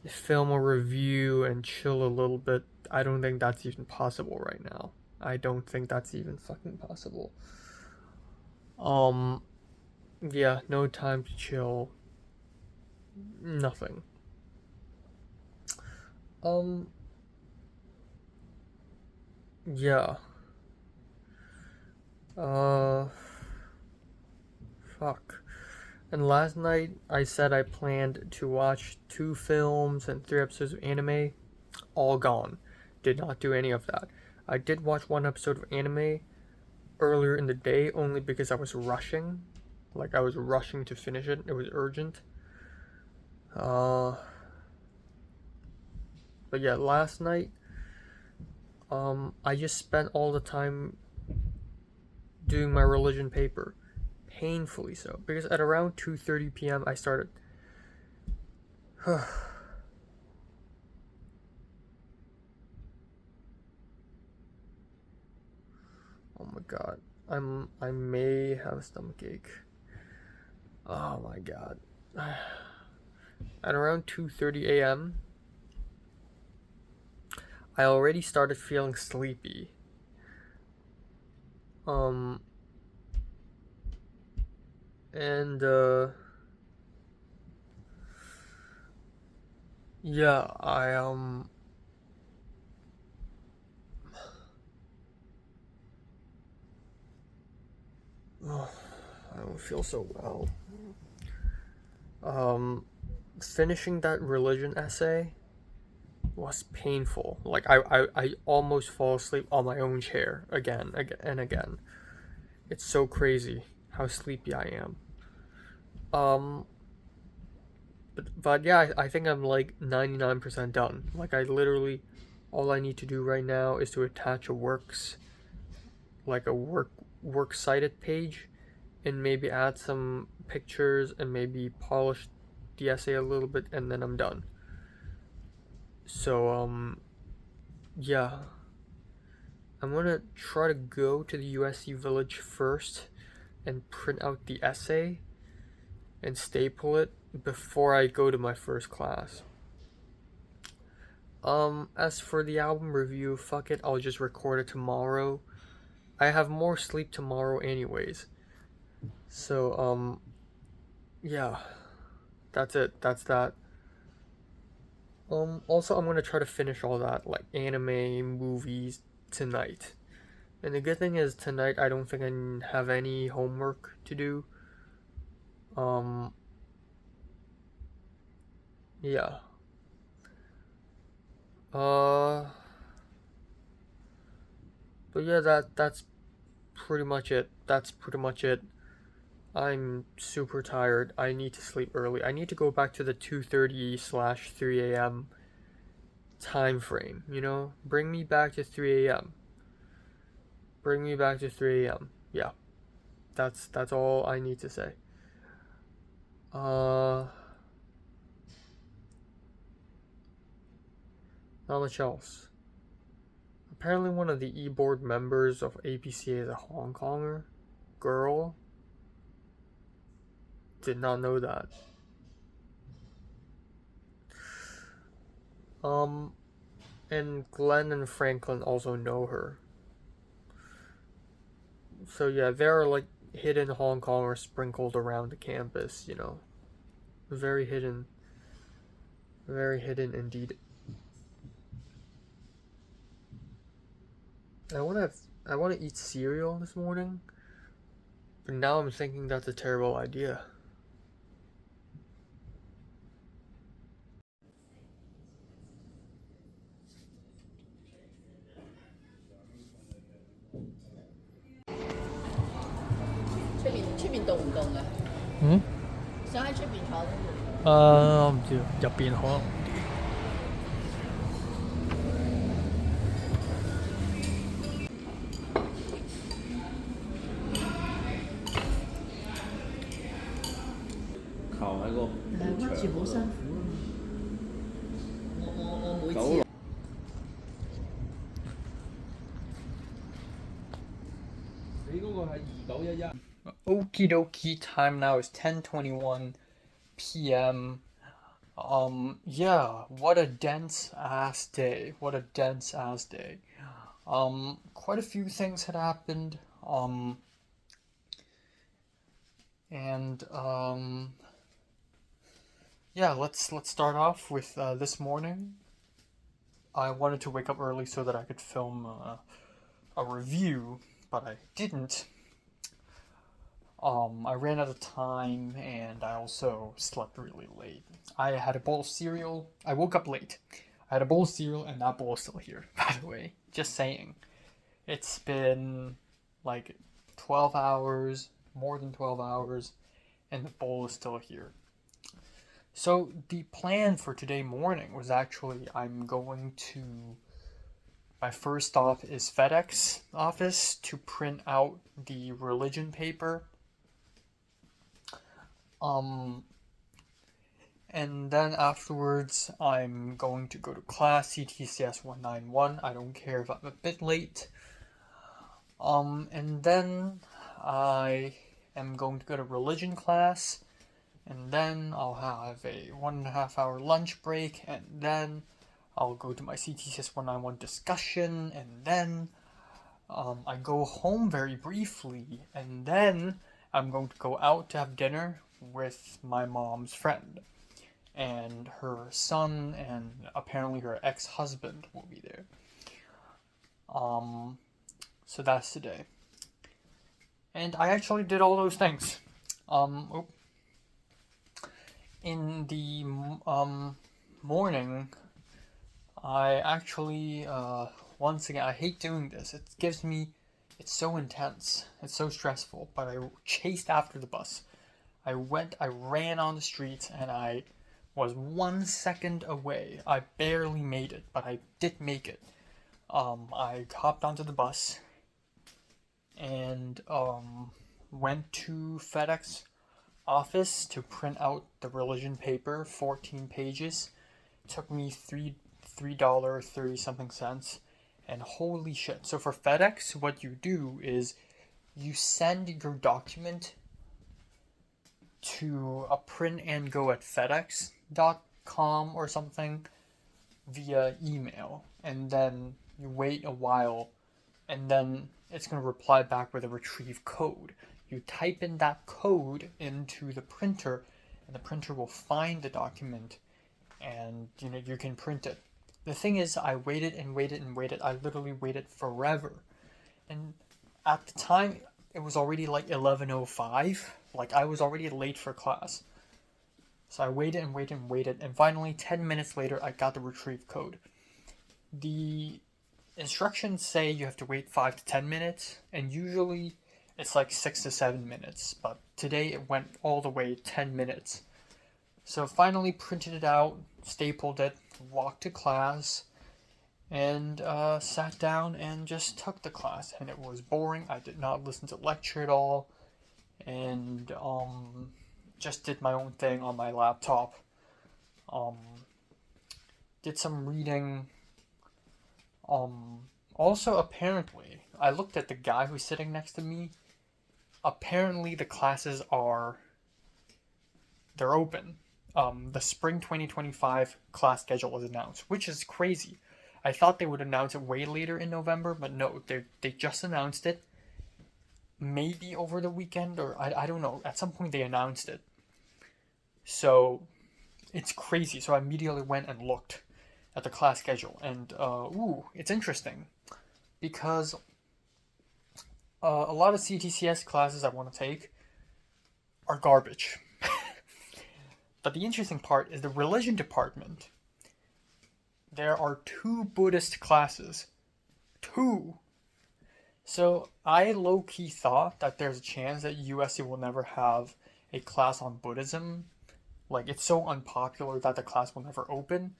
film a review and chill a little bit. I don't think that's even possible right now. I don't think that's even fucking possible. Yeah, no time to chill. Nothing. Yeah. Fuck. And last night I said I planned to watch 2 films and 3 episodes of anime. All gone. Did not do any of that. I did watch 1 episode of anime earlier in the day only because I was rushing. Like I was rushing to finish it. It was urgent. But yeah, last night I just spent all the time doing my religion paper. Painfully so. Because at around 2:30 p.m. I started. Oh my god. I may have a stomachache. Oh my god. At around 2:30 a.m. I already started feeling sleepy. Yeah, I don't feel so well. Finishing that religion essay was painful. Like I almost fall asleep on my own chair again and again. It's so crazy how sleepy I am. But yeah, I think I'm like 99% done. Like I literally, all I need to do right now is to attach a works cited page, and maybe add some pictures and maybe polish the essay a little bit, and then I'm done. So yeah, I'm gonna try to go to the USC Village first and print out the essay and staple it before I go to my first class. As for the album review, fuck it, I'll just record it tomorrow. I have more sleep tomorrow anyways. So, yeah. That's it. That's that. Also, I'm gonna try to finish all that, like, anime, movies, tonight. And the good thing is, tonight I don't think I have any homework to do. Yeah. But yeah, that's pretty much it. I'm super tired. I need to sleep early. I need to go back to the 2:30/3 a.m. time frame, you know? Bring me back to 3 a.m. Bring me back to 3 a.m. Yeah. That's all I need to say. Not much else. Apparently one of the e-board members of APCA is a Hong Konger girl. Did not know that. And Glenn and Franklin also know her. So yeah, there are like hidden Hong Kongers sprinkled around the campus, you know. Very hidden. Very hidden indeed. I wanna eat cereal this morning, but now I'm thinking that's a terrible idea.出面凍唔凍啊？想喺出邊坐都會。我唔知，入邊可能靠喺個溫泉好辛苦啊！我每次。你嗰個係2911。 Okie dokie, time now is 10:21 p.m. Yeah, what a dense ass day. What a dense ass day. Quite a few things had happened. Yeah, let's start off with this morning. I wanted to wake up early so that I could film a review, but I didn't. I ran out of time and I also slept really late. I had a bowl of cereal. I woke up late. I had a bowl of cereal and that bowl is still here, by the way. Just saying. It's been like 12 hours, more than 12 hours, and the bowl is still here. So the plan for today morning was actually I'm going to... My first stop is FedEx office to print out the religion paper. And then afterwards, I'm going to go to class, CTCS 191. I don't care if I'm a bit late. And then I am going to go to religion class, and then I'll have a 1.5 hour lunch break, and then I'll go to my CTCS 191 discussion, and then I go home very briefly, and then I'm going to go out to have dinner with my mom's friend. And her son and apparently her ex-husband will be there. So that's today. And I actually did all those things. In the morning, I actually, once again, I hate doing this. It's so intense. It's so stressful. But I chased after the bus. I ran on the streets, and I was 1 second away. I barely made it, but I did make it. I hopped onto the bus and went to FedEx office to print out the religion paper, 14 pages. It took me $3.30 something cents, and holy shit. So for FedEx, what you do is you send your document to a print and go at FedEx.com or something via email, and then you wait a while, and then it's going to reply back with a retrieve code. You type in that code into the printer, and the printer will find the document, and you can print it. The thing is, I waited and waited and waited. I literally waited forever, and at the time it was already like 11:05. Like, I was already late for class. So I waited and waited and waited, and finally 10 minutes later I got the retrieve code. The instructions say you have to wait 5 to 10 minutes, and usually it's like 6 to 7 minutes, but today it went all the way 10 minutes. So finally printed it out, stapled it, walked to class, and sat down and just took the class. And it was boring. I did not listen to lecture at all, and just did my own thing on my laptop. Did some reading. Also, apparently, I looked at the guy who's sitting next to me. Apparently, the classes they're open. The spring 2025 class schedule was announced, which is crazy. I thought they would announce it way later in November, but no, they just announced it. Maybe over the weekend, or I don't know. At some point, they announced it. So, it's crazy. So I immediately went and looked at the class schedule, and it's interesting because a lot of CTCS classes I want to take are garbage. But the interesting part is the religion department. There are 2 Buddhist classes. 2! So I low-key thought that there's a chance that USC will never have a class on Buddhism. Like, it's so unpopular that the class will never open.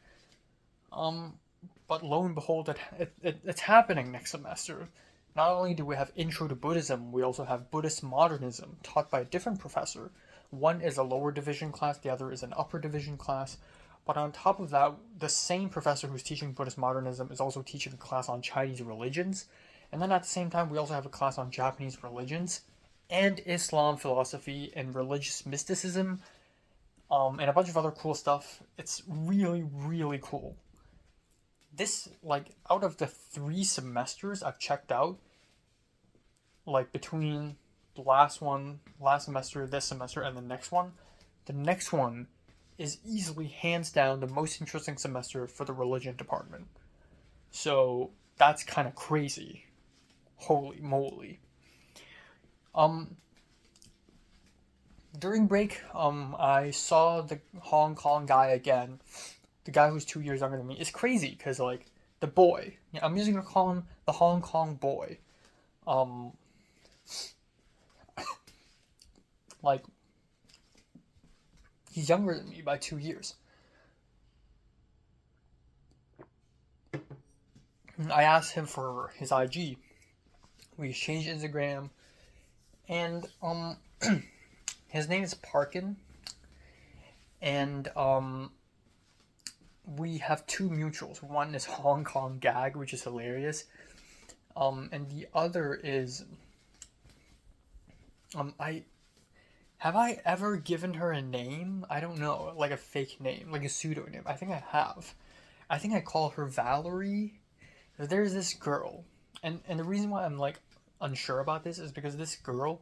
But lo and behold, it's happening next semester. Not only do we have Intro to Buddhism, we also have Buddhist Modernism, taught by a different professor. One is a lower division class, the other is an upper division class. But on top of that, the same professor who's teaching Buddhist Modernism is also teaching a class on Chinese religions. And then at the same time, we also have a class on Japanese religions and Islam philosophy and religious mysticism, and a bunch of other cool stuff. It's really, really cool. This, like, out of the 3 semesters I've checked out, like, between the last semester, this semester, and the next one is easily, hands down, the most interesting semester for the religion department. So, that's kind of crazy. Holy moly. During break, I saw the Hong Kong guy again. The guy who's 2 years younger than me. It's crazy, because, like, the boy. Yeah, I'm using to call him the Hong Kong boy. Like, he's younger than me by 2 years. I asked him for his IG. We exchanged Instagram. And, his name is Parkin. And, we have 2 mutuals. One is Hong Kong Gag, which is hilarious. And the other is, have I ever given her a name? I don't know, like a fake name, like a pseudonym. I think I have. I think I call her Valerie. There's this girl, and the reason why I'm, like, unsure about this is because this girl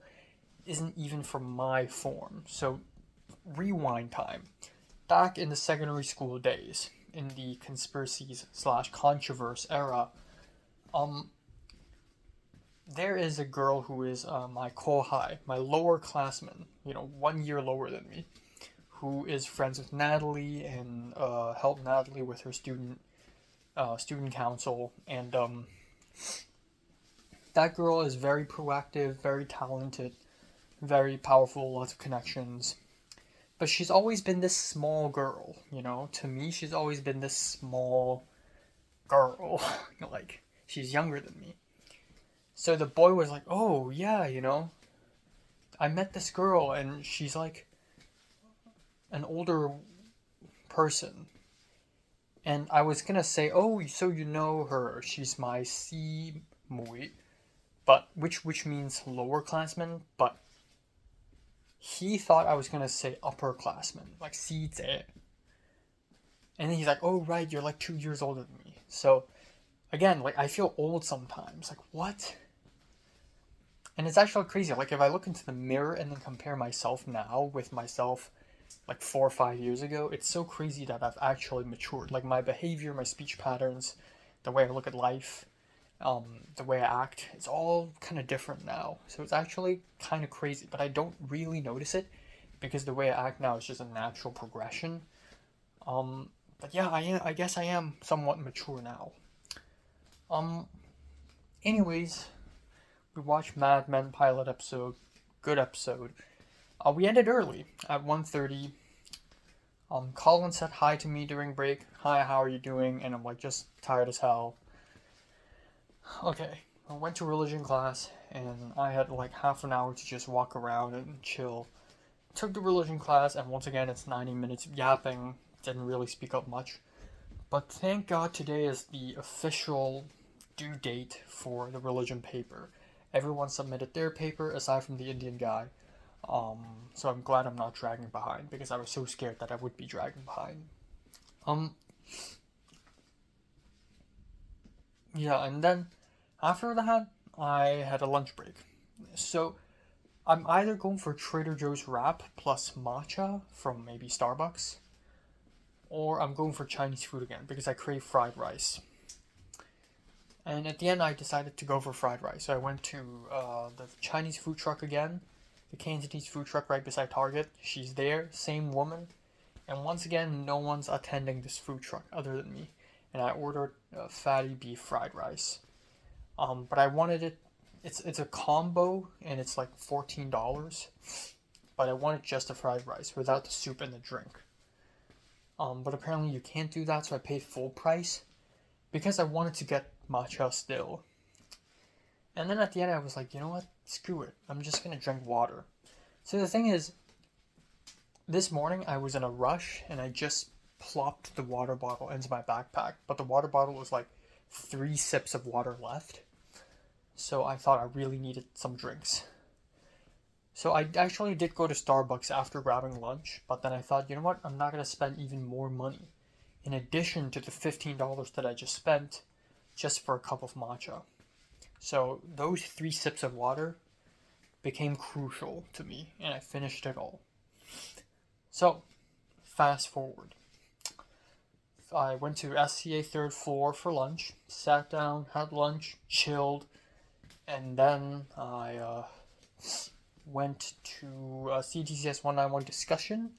isn't even from my form. So, rewind time. Back in the secondary school days, in the conspiracies / controversy era, there is a girl who is my kohai, my lower classman, 1 year lower than me, who is friends with Natalie and helped Natalie with her student council. And that girl is very proactive, very talented, very powerful, lots of connections. But she's always been this small girl, To me, she's always been this small girl. Like, she's younger than me. So the boy was like, oh, yeah, I met this girl, and she's, like, an older person. And I was gonna say, oh, so you know her. She's my si mui, but which means lower classman, but he thought I was gonna say upperclassman, like si ze. And then he's like, oh, right, you're like 2 years older than me. So, again, like, I feel old sometimes. Like, what? And it's actually crazy. Like, if I look into the mirror and then compare myself now with myself, like, 4 or 5 years ago, it's so crazy that I've actually matured. Like, my behavior, my speech patterns, the way I look at life, the way I act, it's all kind of different now. So it's actually kind of crazy, but I don't really notice it because the way I act now is just a natural progression. But yeah, I guess I am somewhat mature now. Anyways, we watched Mad Men pilot episode. Good episode. We ended early at 1:30. Colin said hi to me during break. Hi, how are you doing? And I'm like, just tired as hell. Okay, I went to religion class, and I had like half an hour to just walk around and chill. Took the religion class, and once again, it's 90 minutes of yapping. Didn't really speak up much. But thank God today is the official due date for the religion paper. Everyone submitted their paper aside from the Indian guy. So I'm glad I'm not dragging behind because I was so scared that I would be dragging behind. Yeah, and then after that, I had a lunch break. So I'm either going for Trader Joe's wrap plus matcha from maybe Starbucks, or I'm going for Chinese food again because I crave fried rice. And at the end, I decided to go for fried rice. So I went to the Chinese food truck again, the Cantonese food truck right beside Target. She's there, same woman. And once again, no one's attending this food truck other than me. And I ordered fatty beef fried rice. But I wanted it. It's a combo, and it's like $14. But I wanted just the fried rice without the soup and the drink. But apparently you can't do that, so I paid full price because I wanted to get matcha still. And then at the end I was like, you know what? Screw it. I'm just gonna drink water. So the thing is, this morning I was in a rush and I just plopped the water bottle into my backpack, but the water bottle was like 3 sips of water left. So I thought I really needed some drinks. So I actually did go to Starbucks after grabbing lunch, but then I thought, you know what? I'm not gonna spend even more money in addition to the $15 that I just spent just for a cup of matcha. So those 3 sips of water became crucial to me, and I finished it all. So, fast forward. I went to SCA 3rd floor for lunch, sat down, had lunch, chilled, and then I went to a CTCS 191 discussion.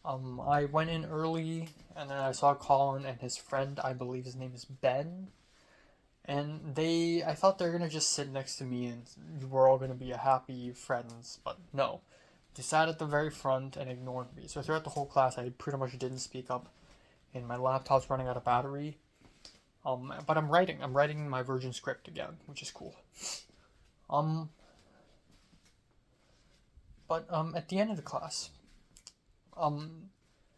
I went in early, and then I saw Colin and his friend, I believe his name is Ben. And I thought they were going to just sit next to me and we're all going to be happy friends, but no. They sat at the very front and ignored me. So throughout the whole class, I pretty much didn't speak up, and my laptop's running out of battery. But I'm writing my version script again, which is cool. But at the end of the class,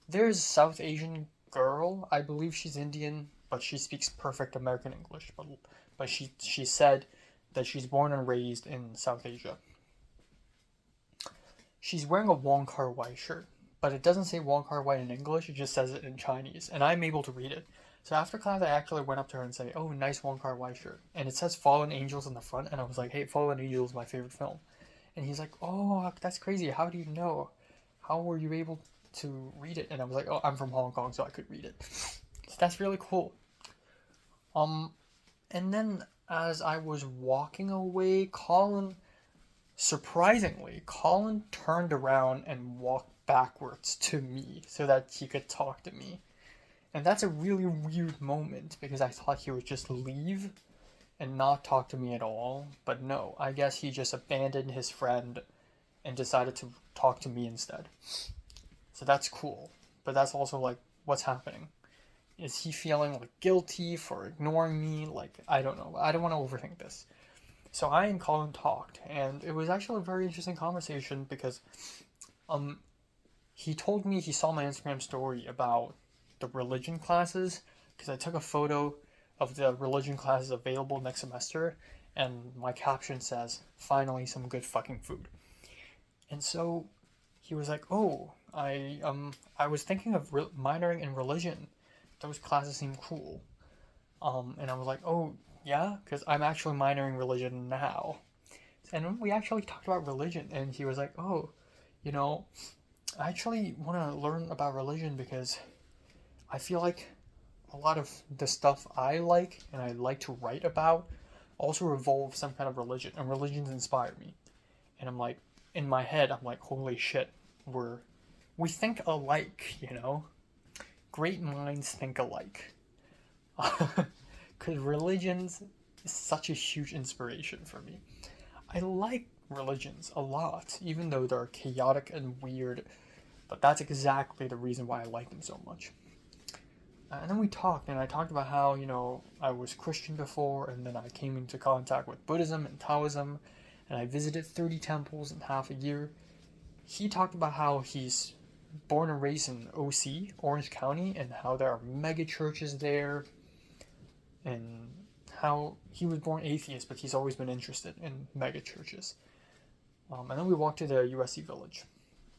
there's a South Asian girl. I believe she's Indian, but she speaks perfect American English. But she said that she's born and raised in South Asia. She's wearing a Wong Kar-wai shirt, but it doesn't say Wong Kar-wai in English. It just says it in Chinese, and I'm able to read it. So after class, I actually went up to her and said, "Oh, nice Wong Kar-wai shirt," and it says Fallen Angels in the front, and I was like, "Hey, Fallen Angels is my favorite film." And he's like, "Oh, that's crazy. How do you know? How were you able to read it?" And I was like, "Oh, I'm from Hong Kong, so I could read it." So that's really cool. And then as I was walking away, surprisingly, Colin turned around and walked backwards to me so that he could talk to me. And that's a really weird moment because I thought he would just leave and not talk to me at all. But no, I guess he just abandoned his friend and decided to talk to me instead. So that's cool. But that's also like, what's happening? Is he feeling like guilty for ignoring me? Like, I don't know. I don't want to overthink this. So I and Colin talked, and it was actually a very interesting conversation because he told me he saw my Instagram story about the religion classes, because I took a photo of the religion classes available next semester, and my caption says, "Finally some good fucking food." And so he was like, "Oh, I was thinking of minoring in religion. Those classes seem cool." And I was like, "Oh, yeah, because I'm actually minoring religion now." And we actually talked about religion, and he was like, "Oh, you know, I actually want to learn about religion because I feel like a lot of the stuff I like and I like to write about also revolve some kind of religion, and religions inspire me." And I'm like, in my head, I'm like, holy shit, we think alike, you know? Great minds think alike. because religions is such a huge inspiration for me. I like religions a lot, even though they're chaotic and weird, but that's exactly the reason why I like them so much. And then we talked, and I talked about how, I was Christian before, and then I came into contact with Buddhism and Taoism, and I visited 30 temples in half a year. He talked about how he's born and raised in OC, Orange County, and how there are mega churches there, and how he was born atheist, but he's always been interested in mega churches. And then we walked to the USC Village.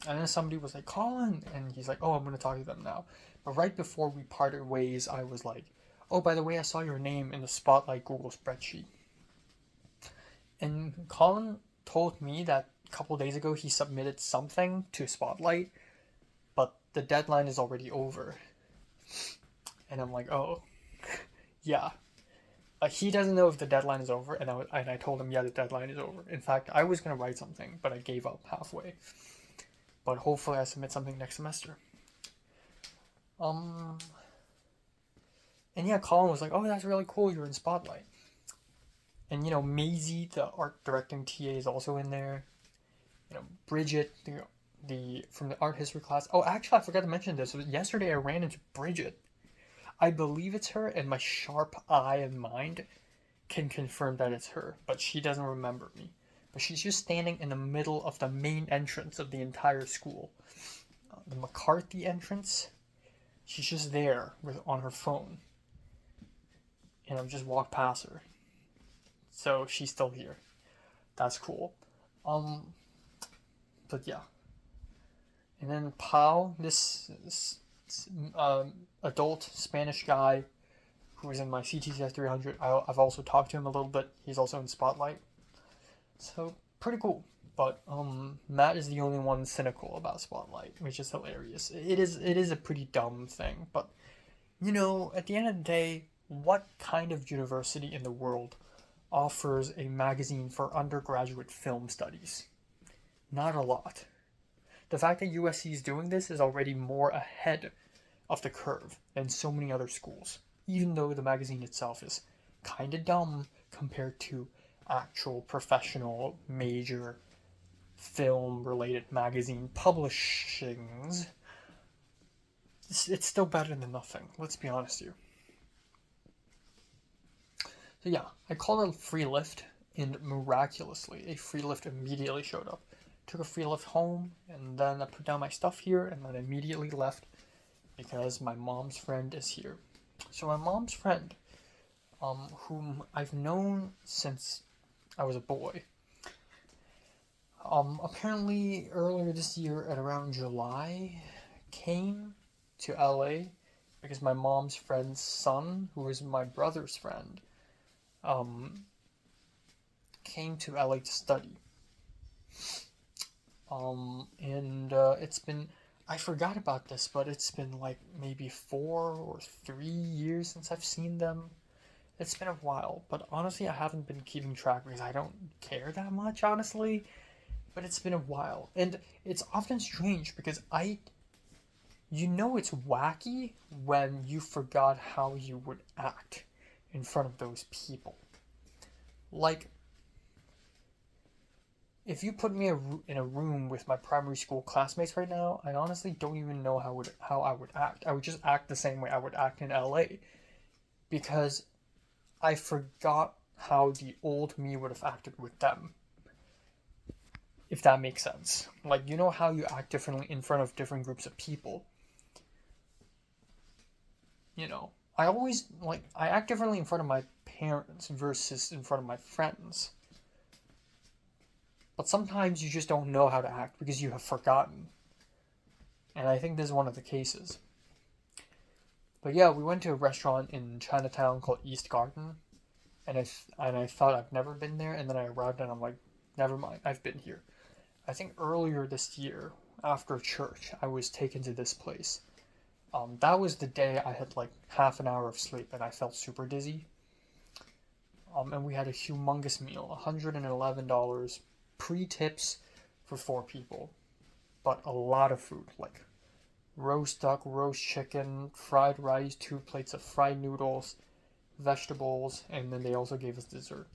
And then somebody was like, Colin, and he's like, oh, I'm going to talk to them now. But right before we parted ways, I was like, oh, by the way, I saw your name in the Spotlight Google spreadsheet. And Colin told me that a couple days ago he submitted something to Spotlight, but the deadline is already over. And I'm like, oh, yeah. He doesn't know if the deadline is over, and I told him, yeah, the deadline is over. In fact, I was going to write something, but I gave up halfway. But hopefully I submit something next semester. And yeah, Colin was like, oh, that's really cool, you're in Spotlight. And, Maisie, the art directing TA, is also in there. Bridget, the from the art history class. Oh, actually, I forgot to mention this. Yesterday I ran into Bridget. I believe it's her, and my sharp eye and mind can confirm that it's her, but she doesn't remember me. But she's just standing in the middle of the main entrance of the entire school. The McCarthy entrance. She's just there on her phone. And I've just walked past her. So she's still here. That's cool. But yeah. And then Pau, this adult Spanish guy who was in my CTCS 300. I've also talked to him a little bit. He's also in Spotlight. So, pretty cool. But Matt is the only one cynical about Spotlight, which is hilarious. It is a pretty dumb thing, but at the end of the day, what kind of university in the world offers a magazine for undergraduate film studies? Not a lot. The fact that USC is doing this is already more ahead of the curve than so many other schools, even though the magazine itself is kind of dumb compared to actual professional major film-related magazine publishings. It's still better than nothing, let's be honest here. So yeah, I called it a free lift, and miraculously, a free lift immediately showed up. Took a free lift home, and then I put down my stuff here, and then immediately left because my mom's friend is here. So my mom's friend, whom I've known since I was a boy, apparently earlier this year at around July, came to LA because my mom's friend's son, who is my brother's friend, came to LA to study. And it's been, I forgot about this, but it's been like maybe 4 or 3 years since I've seen them. It's been a while, but honestly I haven't been keeping track because I don't care that much, honestly. But it's been a while, and it's often strange because it's wacky when you forgot how you would act in front of those people. Like, if you put me in a room with my primary school classmates right now, I honestly don't even know how I would act. I would just act the same way I would act in LA, because I forgot how the old me would have acted with them. If that makes sense. Like, how you act differently in front of different groups of people. I act differently in front of my parents versus in front of my friends. But sometimes you just don't know how to act because you have forgotten. And I think this is one of the cases. But yeah, we went to a restaurant in Chinatown called East Garden. And I thought I've never been there. And then I arrived and I'm like, never mind, I've been here. I think earlier this year, after church, I was taken to this place. That was the day I had like half an hour of sleep and I felt super dizzy. And we had a humongous meal, $111 pre-tips for 4 people. But a lot of food, like roast duck, roast chicken, fried rice, 2 plates of fried noodles, vegetables, and then they also gave us dessert.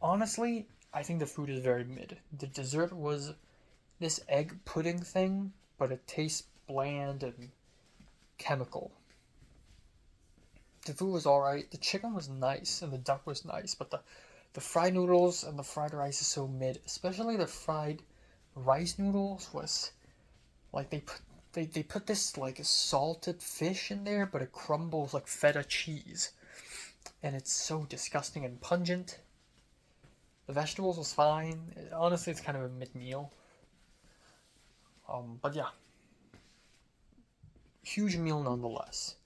Honestly, I think the food is very mid. The dessert was this egg pudding thing, but it tastes bland and chemical. The food was alright. The chicken was nice and the duck was nice, but the fried noodles and the fried rice is so mid. Especially the fried rice noodles was like they put this like salted fish in there, but it crumbles like feta cheese, and it's so disgusting and pungent. The vegetables was fine. Honestly, it's kind of a mid meal. But yeah, huge meal nonetheless.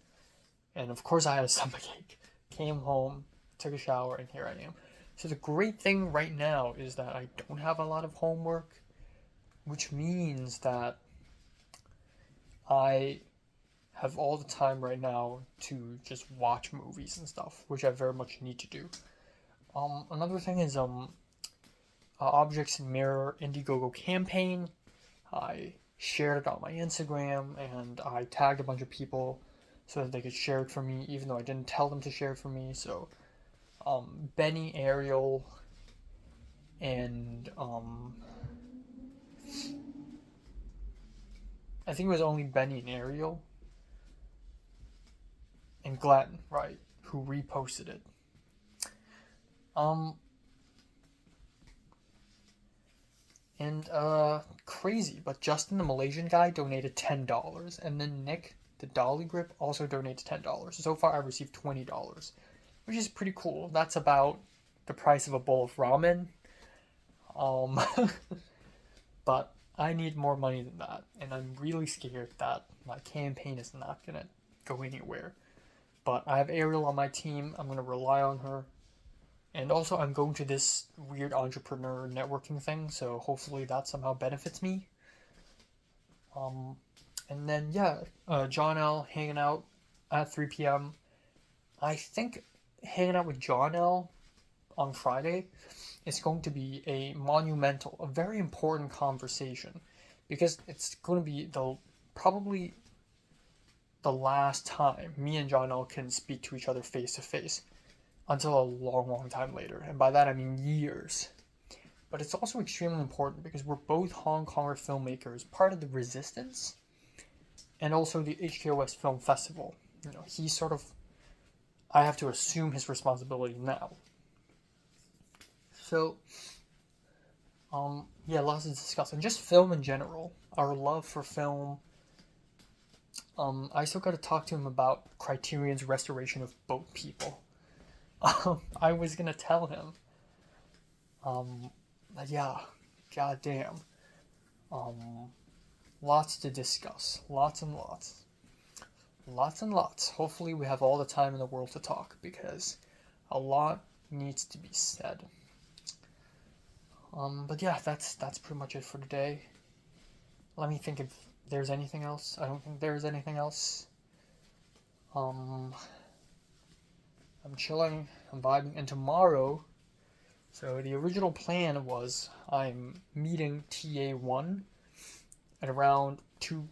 And of course, I had a stomachache. Came home, took a shower, and here I am. So the great thing right now is that I don't have a lot of homework, which means that I have all the time right now to just watch movies and stuff, which I very much need to do. Another thing is Objects in Mirror Indiegogo campaign. I shared it on my Instagram and I tagged a bunch of people so that they could share it for me, even though I didn't tell them to share it for me. So Benny, Ariel, and I think it was only Benny and Ariel and Glenn, right, who reposted it. Crazy, but Justin, the Malaysian guy, donated $10, and then Nick, the Dolly Grip, also donated $10. So far, I've received $20, which is pretty cool. That's about the price of a bowl of ramen. But I need more money than that, and I'm really scared that my campaign is not gonna go anywhere. But I have Ariel on my team. I'm gonna rely on her. And also, I'm going to this weird entrepreneur networking thing, so hopefully that somehow benefits me. And then, yeah, John L. hanging out at 3 p.m. I think hanging out with John L. on Friday is going to be a very important conversation, because it's going to be probably the last time me and John L. can speak to each other face to face. Until a long, long time later. And by that I mean years. But it's also extremely important because we're both Hong Konger filmmakers, part of the Resistance, and also the HKOS Film Festival. You know, I have to assume his responsibility now. So, yeah, lots to discuss. And just film in general. Our love for film. I still got to talk to him about Criterion's restoration of Boat People. I was gonna tell him. But yeah, goddamn. Lots to discuss. Lots and lots. Lots and lots. Hopefully we have all the time in the world to talk, because a lot needs to be said. But yeah, that's pretty much it for today. Let me think if there's anything else. I don't think there's anything else. I'm chilling, I'm vibing, and tomorrow, so the original plan was I'm meeting TA1 at around 2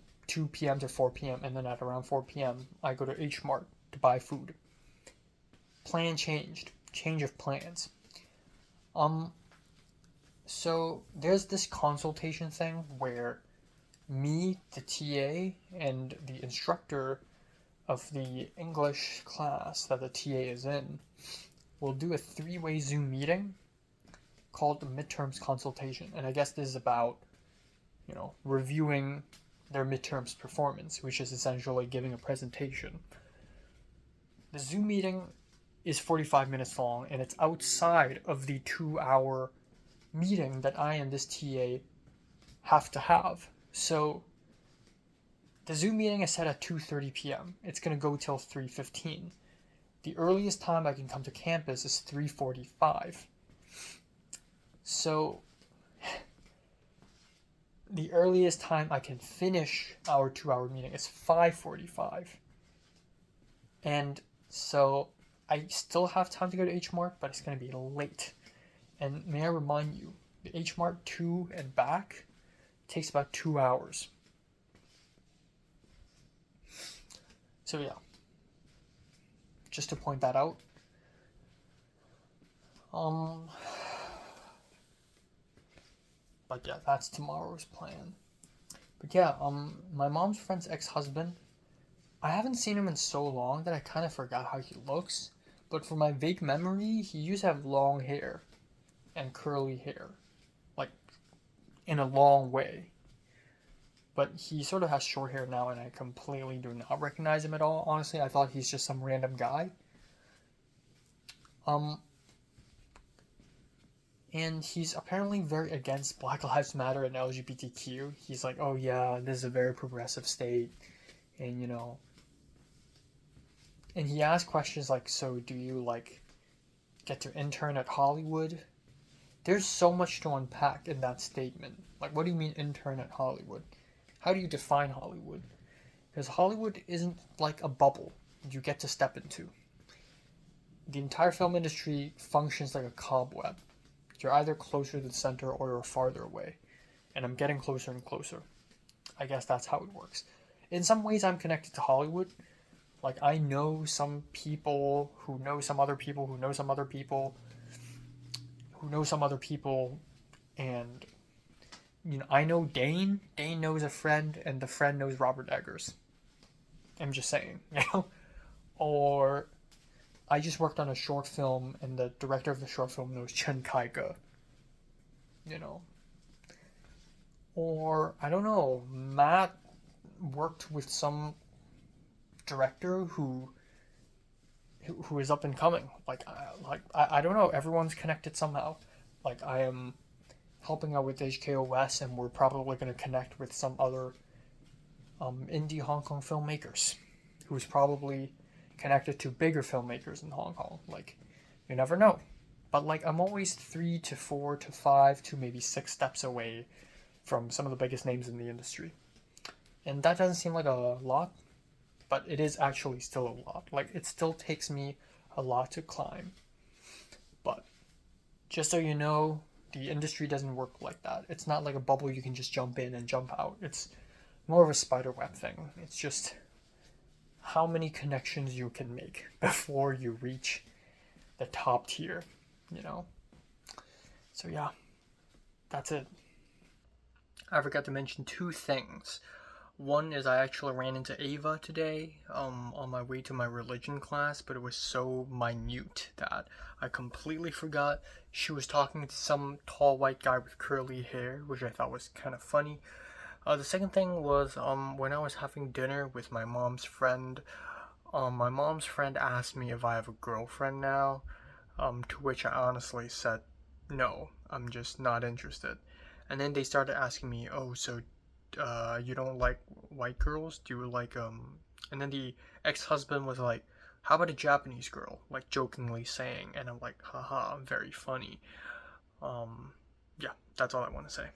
p.m. to 4 p.m., and then at around 4 p.m. I go to H Mart to buy food. Plan changed. Change of plans. So there's this consultation thing where me, the TA, and the instructor of the English class that the TA is in will do a 3-way Zoom meeting called the midterms consultation. And I guess this is about, reviewing their midterms performance, which is essentially giving a presentation. The Zoom meeting is 45 minutes long, and it's outside of the 2-hour meeting that I and this TA have to have. So the Zoom meeting is set at 2:30 p.m. It's going to go till 3:15. The earliest time I can come to campus is 3:45. So the earliest time I can finish our 2-hour meeting is 5:45. And so I still have time to go to H Mart, but it's going to be late. And may I remind you, the H Mart to and back takes about 2 hours. So yeah, just to point that out. But yeah, that's tomorrow's plan. But yeah, my mom's friend's ex-husband, I haven't seen him in so long that I kind of forgot how he looks. But from my vague memory, he used to have long hair and curly hair, like in a long way. But he sort of has short hair now, and I completely do not recognize him at all. Honestly, I thought he's just some random guy. And he's apparently very against Black Lives Matter and LGBTQ. He's like, oh yeah, this is a very progressive state, and you know. And he asked questions like, so do you like get to intern at Hollywood? There's so much to unpack in that statement. Like, what do you mean intern at Hollywood? How do you define Hollywood? Because Hollywood isn't like a bubble you get to step into. The entire film industry functions like a cobweb. You're either closer to the center or you're farther away. And I'm getting closer and closer. I guess that's how it works. In some ways, I'm connected to Hollywood. Like, I know some people who know some other people who know some other people who know some other people. And, you know, I know Dane. Dane knows a friend, and the friend knows Robert Eggers. I'm just saying, you know? Or I just worked on a short film, and the director of the short film knows Chen Kaige. You know. Or, I don't know, Matt worked with some director who is up and coming. I don't know, everyone's connected somehow. Like, I am helping out with HKOS, and we're probably going to connect with some other indie Hong Kong filmmakers who's probably connected to bigger filmmakers in Hong Kong. Like, you never know. But like, I'm always 3 to 4 to 5 to maybe 6 steps away from some of the biggest names in the industry. And that doesn't seem like a lot, but it is actually still a lot. Like, it still takes me a lot to climb. But just so you know, the industry doesn't work like that. It's not like a bubble you can just jump in and jump out. It's more of a spider web thing. It's just how many connections you can make before you reach the top tier, you know? So yeah, that's it. I forgot to mention 2 things. One is I actually ran into Ava today on my way to my religion class, but it was so minute that I completely forgot. She was talking to some tall white guy with curly hair, which I thought was kind of funny. The second thing was when I was having dinner with my mom's friend, my mom's friend asked me if I have a girlfriend now, to which I honestly said, no, I'm just not interested. And then they started asking me, oh, so you don't like white girls? Do you like, and then the ex-husband was like, how about a Japanese girl? Like, jokingly saying, and I'm like, haha, very funny. Yeah, that's all I want to say.